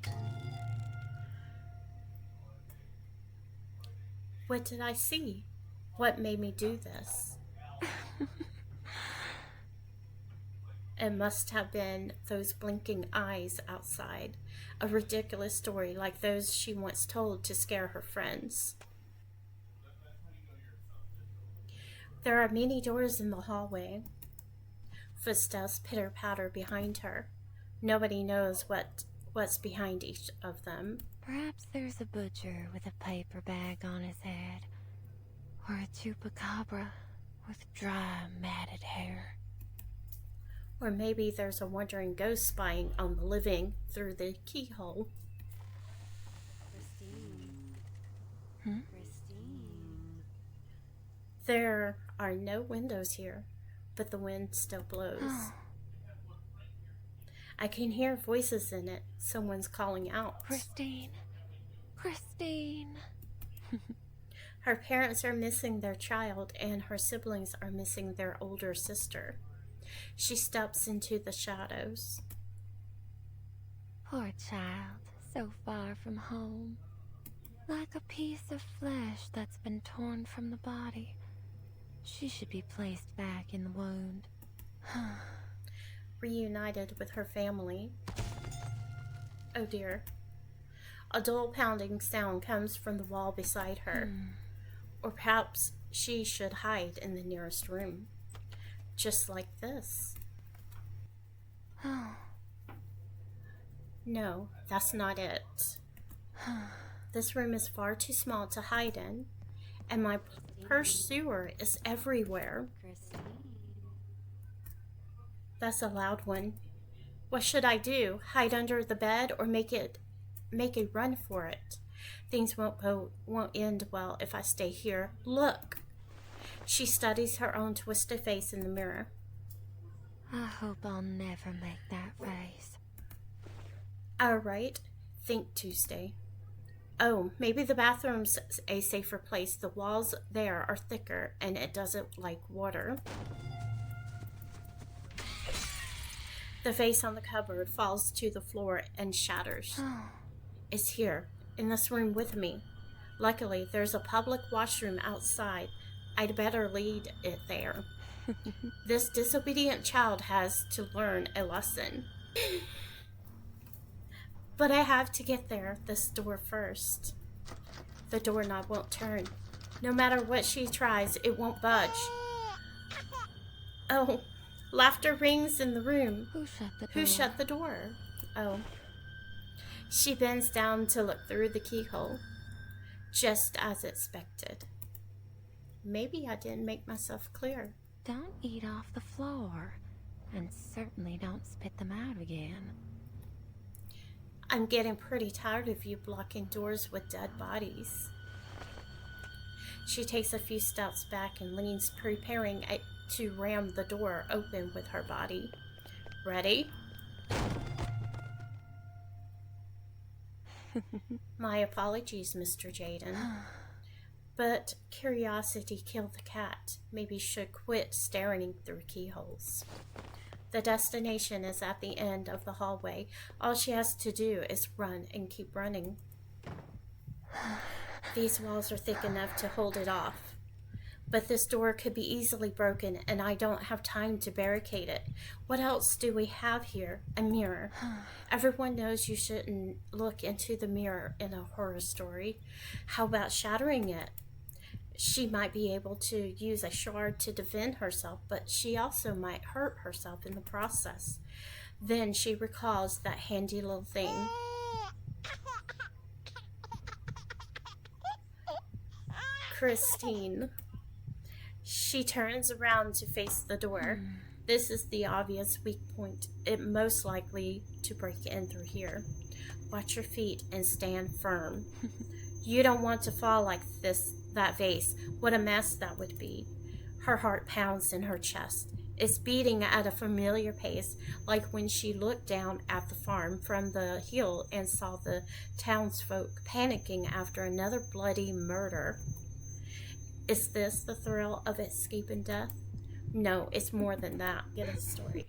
What did I see? What made me do this? It must have been those blinking eyes outside. A ridiculous story like those she once told to scare her friends. There are many doors in the hallway. Footsteps pitter-patter behind her. Nobody knows what's behind each of them. Perhaps there's a butcher with a paper bag on his head, or a chupacabra with dry, matted hair. Or maybe there's a wandering ghost spying on the living through the keyhole. Christine. Hmm? Christine. There are no windows here, but the wind still blows. Oh, I can hear voices in it. Someone's calling out. Christine. Christine. Her parents are missing their child, and her siblings are missing their older sister. She steps into the shadows. Poor child, so far from home. Like a piece of flesh that's been torn from the body. She should be placed back in the wound. Reunited with her family. Oh dear. A dull pounding sound comes from the wall beside her. Or perhaps she should hide in the nearest room. Just like this. Oh. No, that's not it. This room is far too small to hide in, and my pursuer is everywhere. Christine. That's a loud one. What should I do? Hide under the bed or make a run for it? Things won't end well if I stay here. Look. She studies her own twisted face in the mirror. I hope I'll never make that face. All right. Think Tuesday. Oh, maybe the bathroom's a safer place. The walls there are thicker and it doesn't like water. The vase on the cupboard falls to the floor and shatters. Oh. It's here, in this room with me. Luckily, there's a public washroom outside. I'd better lead it there. This disobedient child has to learn a lesson. But I have to get there, this door first. The doorknob won't turn. No matter what she tries, it won't budge. Oh, laughter rings in the room. Who shut the door? Who shut the door? Oh. She bends down to look through the keyhole, just as expected. Maybe I didn't make myself clear. Don't eat off the floor, and certainly don't spit them out again. I'm getting pretty tired of you blocking doors with dead bodies. She takes a few steps back and leans, preparing to ram the door open with her body. Ready? My apologies, Mr. Jaden. But curiosity killed the cat. Maybe should quit staring through keyholes. The destination is at the end of the hallway. All she has to do is run and keep running. These walls are thick enough to hold it off. But this door could be easily broken, and I don't have time to barricade it. What else do we have here? A mirror. Everyone knows you shouldn't look into the mirror in a horror story. How about shattering it? She might be able to use a shard to defend herself, but she also might hurt herself in the process. Then she recalls that handy little thing. Christine. She turns around to face the door. This is the obvious weak point. It most likely to break in through here. Watch your feet and stand firm. You don't want to fall like that vase. What a mess that would be. Her heart pounds in her chest. It's beating at a familiar pace, like when she looked down at the farm from the hill and saw the townsfolk panicking after another bloody murder. Is this the thrill of escaping death? No, it's more than that. Get a story.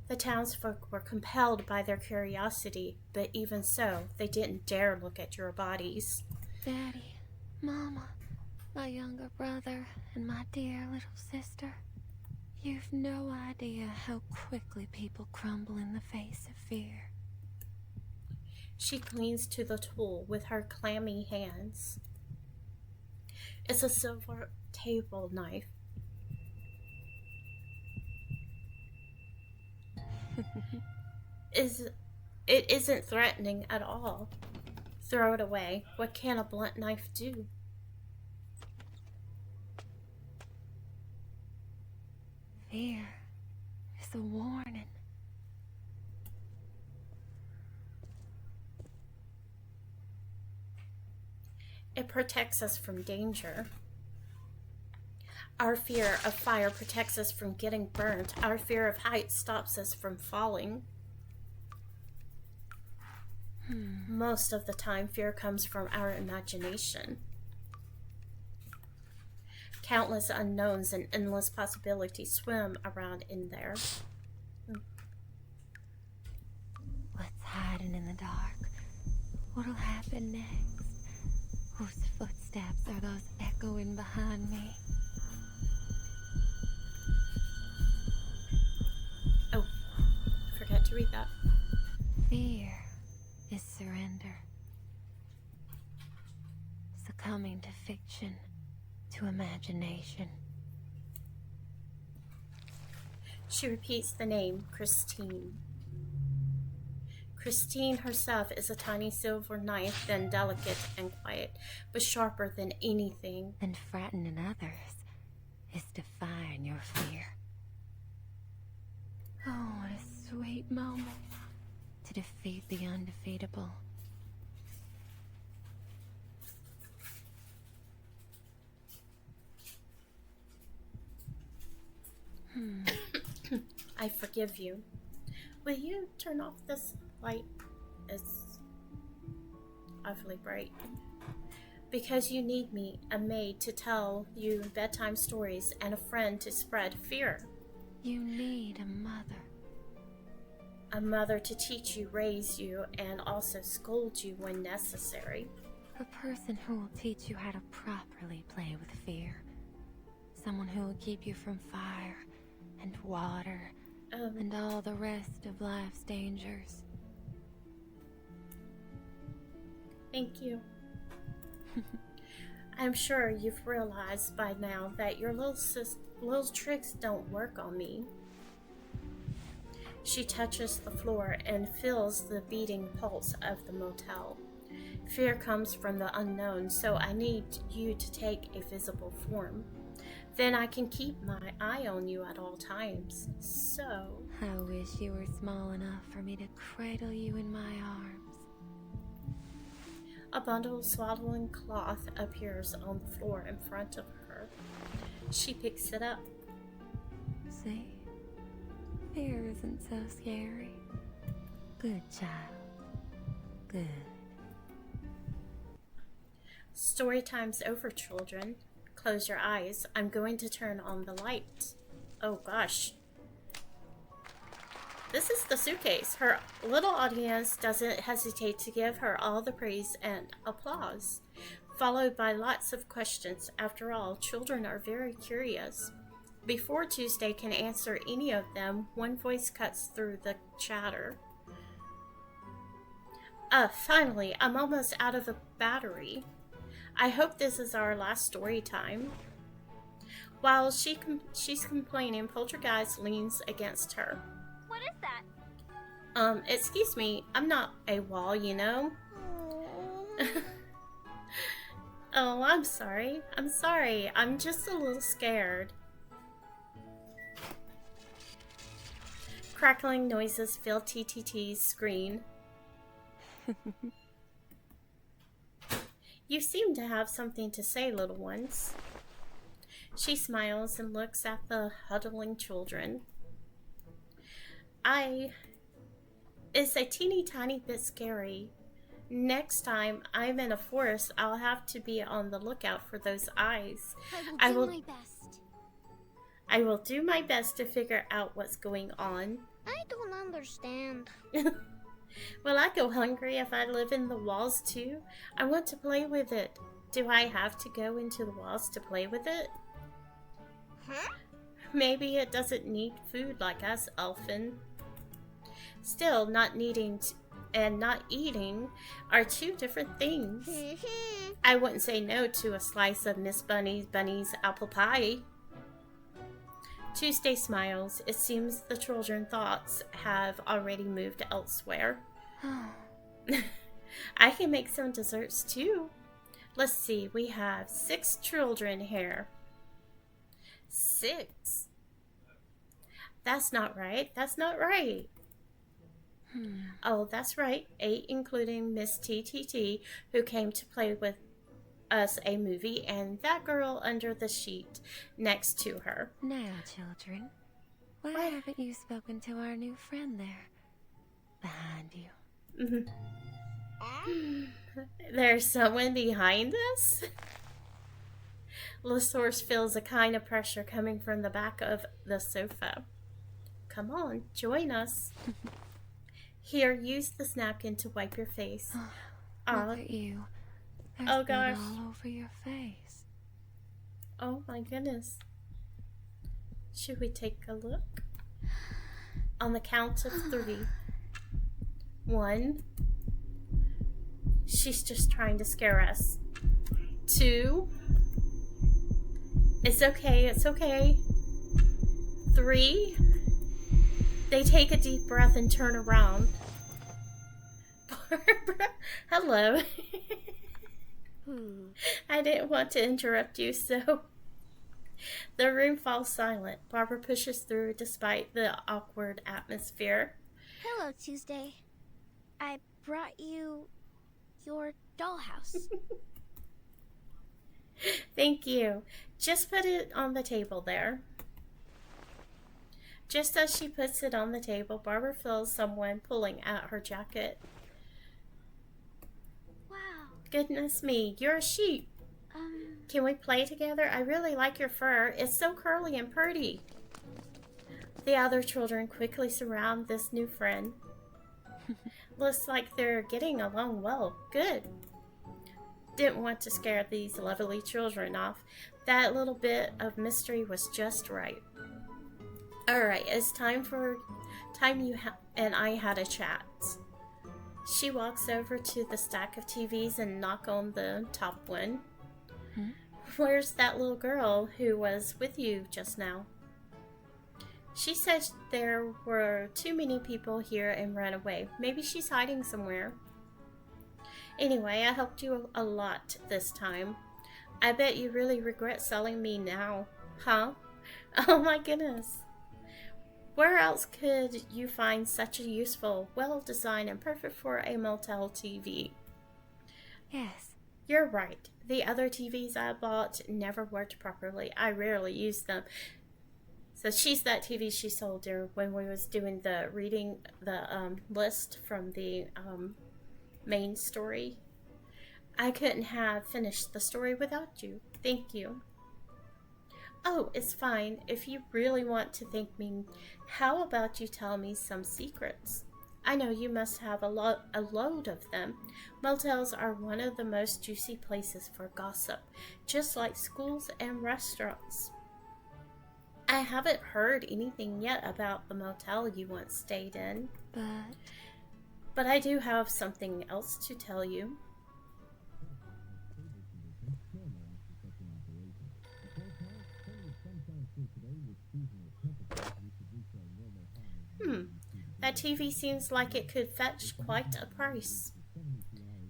The townsfolk were compelled by their curiosity, but even so, they didn't dare look at your bodies. Daddy, Mama, my younger brother, and my dear little sister. You've no idea how quickly people crumble in the face of fear. She clings to the tool with her clammy hands. It's a silver table knife. It isn't threatening at all. Throw it away. What can a blunt knife do? Fear is a warning. It protects us from danger. Our fear of fire protects us from getting burnt. Our fear of heights stops us from falling. Most of the time, fear comes from our imagination. Countless unknowns and endless possibilities swim around in there. What's hiding in the dark? What'll happen next? Whose footsteps are those echoing behind me? Oh, I forgot to read that. Fear is surrender. Succumbing to fiction, to imagination. She repeats the name, Christine. Christine herself is a tiny silver knife, then delicate and quiet, but sharper than anything. And frightening others is defying your fear. Oh, what a sweet moment to defeat the undefeatable. I forgive you. Will you turn off this light? It's awfully bright. Because you need me, a maid to tell you bedtime stories and a friend to spread fear. You need a mother. A mother to teach you, raise you, and also scold you when necessary. A person who will teach you how to properly play with fear. Someone who will keep you from fire and water and all the rest of life's dangers. Thank you. I'm sure you've realized by now that your little tricks don't work on me. She touches the floor and feels the beating pulse of the motel. Fear comes from the unknown, so I need you to take a visible form. Then I can keep my eye on you at all times. So... I wish you were small enough for me to cradle you in my arms. A bundle of swaddling cloth appears on the floor in front of her. She picks it up. See? Fear isn't so scary. Good child. Good. Story time's over, children. Close your eyes. I'm going to turn on the light. Oh gosh. This is the suitcase. Her little audience doesn't hesitate to give her all the praise and applause, followed by lots of questions. After all, children are very curious. Before Tuesday can answer any of them, one voice cuts through the chatter. Finally, I'm almost out of the battery. I hope this is our last story time. While she's complaining, Poltergeist leans against her. What is that? Excuse me, I'm not a wall, you know? Oh, I'm sorry. I'm just a little scared. Crackling noises fill TTT's screen. You seem to have something to say, little ones. She smiles and looks at the huddling children. It's a teeny tiny bit scary. Next time I'm in a forest, I'll have to be on the lookout for those eyes. I will do my best. I will do my best to figure out what's going on. I don't understand. Will I go hungry if I live in the walls too? I want to play with it. Do I have to go into the walls to play with it? Huh? Maybe it doesn't need food like us, Elfin. Still, not needing and not eating are two different things. I wouldn't say no to a slice of Miss Bunny's apple pie. Tuesday smiles. It seems the children's thoughts have already moved elsewhere. Oh, I can make some desserts too. Let's see, we have 6 children here. 6. That's not right. That's not right. Oh, that's right. 8, including Miss TTT, who came to play with us a movie, and that girl under the sheet next to her. Now, children, why What? haven't you spoken to our new friend there? Behind you. There's someone behind us? LaSource feels a kind of pressure coming from the back of the sofa. Come on, join us. Here, use this napkin to wipe your face. Look at you. There's Oh, blood gosh. all over your face. Oh my goodness. Should we take a look? On the count of 3. 1. She's just trying to scare us. 2. It's okay, it's okay. 3. They take a deep breath and turn around. Barbara, hello. I didn't want to interrupt you, so... The room falls silent. Barbara pushes through despite the awkward atmosphere. Hello, Tuesday. I brought you your dollhouse. Thank you. Just put it on the table there. Just as she puts it on the table, Barbara feels someone pulling at her jacket. Wow. Goodness me, you're a sheep. Can we play together? I really like your fur. It's so curly and pretty. The other children quickly surround this new friend. Looks like they're getting along well. Good. Didn't want to scare these lovely children off. That little bit of mystery was just right. Alright, it's time you and I had a chat. She walks over to the stack of TVs and knocks on the top one. Where's that little girl who was with you just now? She said there were too many people here and ran away. Maybe she's hiding somewhere. Anyway, I helped you a lot this time. I bet you really regret selling me now, huh? Oh my goodness. Where else could you find such a useful, well-designed, and perfect for a motel TV? Yes. You're right. The other TVs I bought never worked properly. I rarely used them. So she's that TV she sold her when we was doing the reading the list from the main story. I couldn't have finished the story without you. Thank you. Oh, it's fine. If you really want to thank me, how about you tell me some secrets? I know you must have a load of them. Motels are one of the most juicy places for gossip, just like schools and restaurants. I haven't heard anything yet about the motel you once stayed in. But I do have something else to tell you. That TV seems like it could fetch quite a price.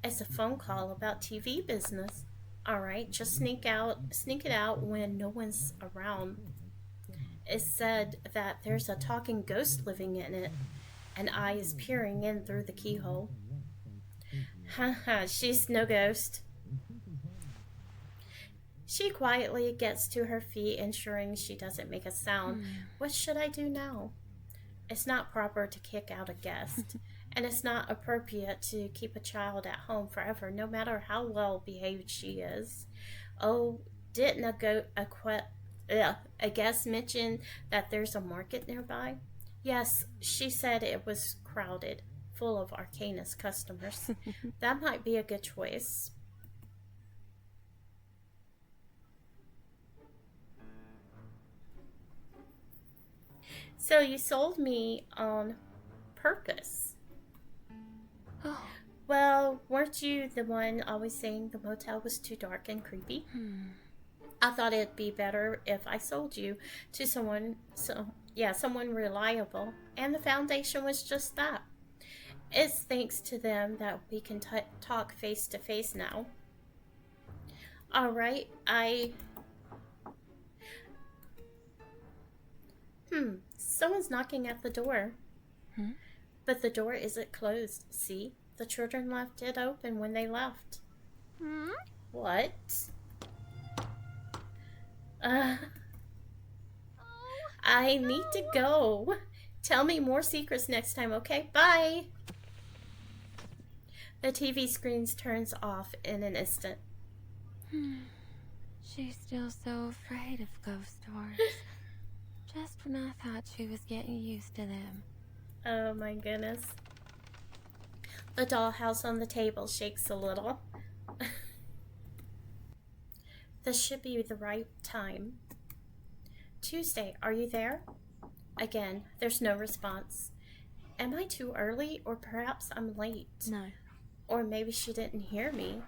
It's a phone call about TV business. Alright, just sneak it out when no one's around. It's said that there's a talking ghost living in it. An eye is peering in through the keyhole. Haha, she's no ghost. She quietly gets to her feet, ensuring she doesn't make a sound. What should I do now? It's not proper to kick out a guest, and it's not appropriate to keep a child at home forever, no matter how well behaved she is. Oh, didn't a guest mention that there's a market nearby? Yes, she said it was crowded, full of Arcanus customers. That might be a good choice. So you sold me on purpose. Oh. Well, weren't you the one always saying the motel was too dark and creepy? I thought it'd be better if I sold you to someone reliable. And the foundation was just that. It's thanks to them that we can talk face to face now. Alright, someone's knocking at the door. But the door isn't closed, see? The children left it open when they left. What? I need to go. Tell me more secrets next time, okay? Bye! The TV screen turns off in an instant. She's still so afraid of ghost stories. Just when I thought she was getting used to them. Oh my goodness. The dollhouse on the table shakes a little. This should be the right time. Tuesday, are you there? Again, there's no response. Am I too early, or perhaps I'm late? No. Or maybe she didn't hear me.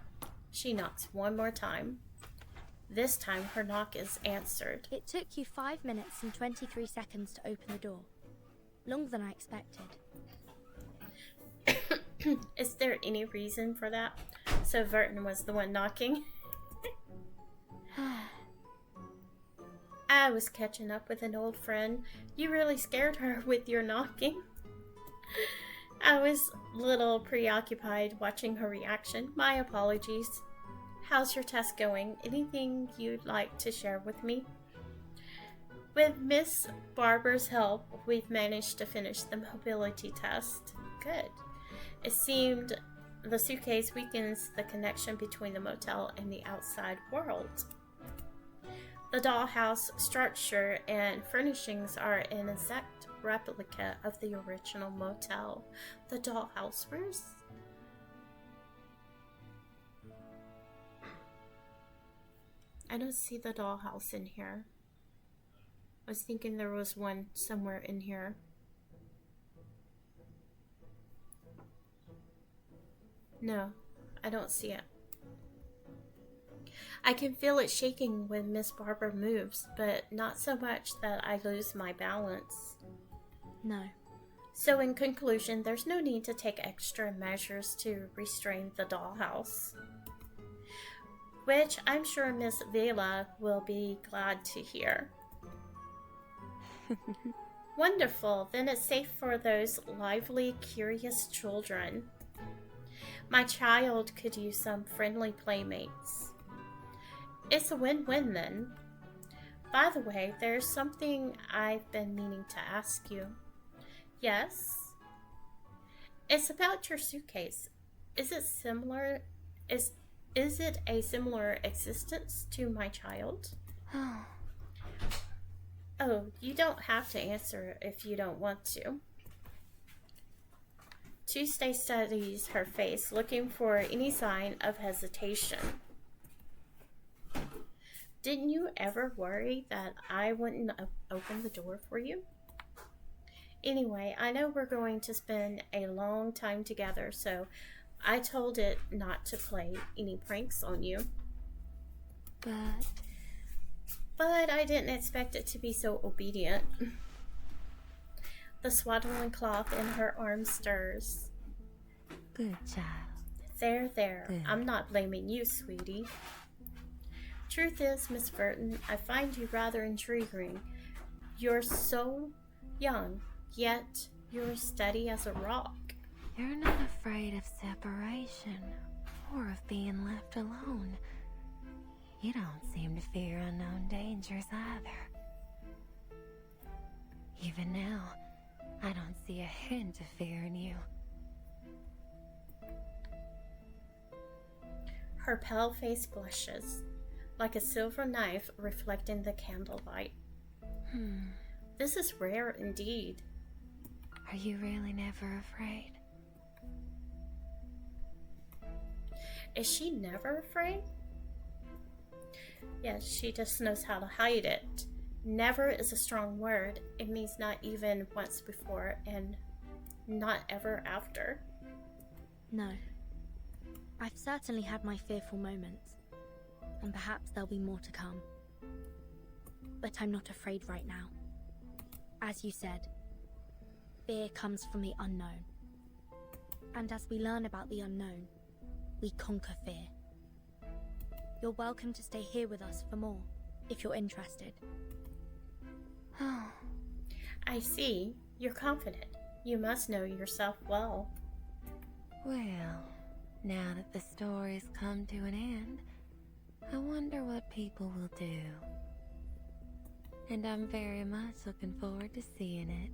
She knocks one more time. This time, her knock is answered. It took you 5 minutes and 23 seconds to open the door. Longer than I expected. Is there any reason for that? So Verton was the one knocking? I was catching up with an old friend. You really scared her with your knocking. I was a little preoccupied watching her reaction. My apologies. How's your test going? Anything you'd like to share with me? With Miss Barber's help, we've managed to finish the mobility test. Good. It seemed the suitcase weakens the connection between the motel and the outside world. The dollhouse structure and furnishings are an exact replica of the original motel. The dollhouse, where's... I don't see the dollhouse in here. I was thinking there was one somewhere in here. No, I don't see it. I can feel it shaking when Miss Barber moves, but not so much that I lose my balance. No. So in conclusion, there's no need to take extra measures to restrain the dollhouse. Which I'm sure Miss Vela will be glad to hear. Wonderful, then it's safe for those lively, curious children. My child could use some friendly playmates. It's a win-win then. By the way, there's something I've been meaning to ask you. Yes? It's about your suitcase. Is it similar? Is it a similar existence to my child? Oh, you don't have to answer if you don't want to. Tuesday studies her face, looking for any sign of hesitation. Didn't you ever worry that I wouldn't open the door for you? Anyway, I know we're going to spend a long time together, so I told it not to play any pranks on you. But I didn't expect it to be so obedient. The swaddling cloth in her arm stirs. Good child. There. Good. I'm not blaming you, sweetie. Truth is, Miss Burton, I find you rather intriguing. You're so young, yet you're steady as a rock. You're not afraid of separation or of being left alone. You don't seem to fear unknown dangers either. Even now, I don't see a hint of fear in you. Her pale face blushes, like a silver knife reflecting the candlelight. This is rare indeed. Are you really never afraid? Is she never afraid? Yes, she just knows how to hide it. Never is a strong word. It means not even once before and not ever after. No. I've certainly had my fearful moments, and perhaps there'll be more to come. But I'm not afraid right now. As you said, fear comes from the unknown. And as we learn about the unknown, we conquer fear. You're welcome to stay here with us for more, if you're interested. Oh, I see. You're confident. You must know yourself well. well, now that the story's come to an end, I wonder what people will do. And I'm very much looking forward to seeing it.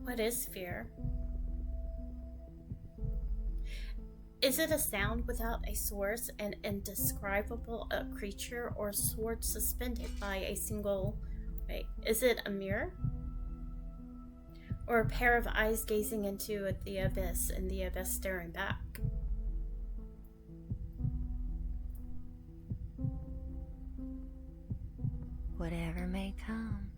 What is fear? Is it a sound without a source, an indescribable creature, or a sword suspended by a single... Wait, is it a mirror? Or a pair of eyes gazing into the abyss and the abyss staring back? Whatever may come,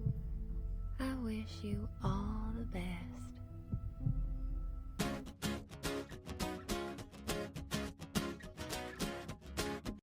I wish you all the best.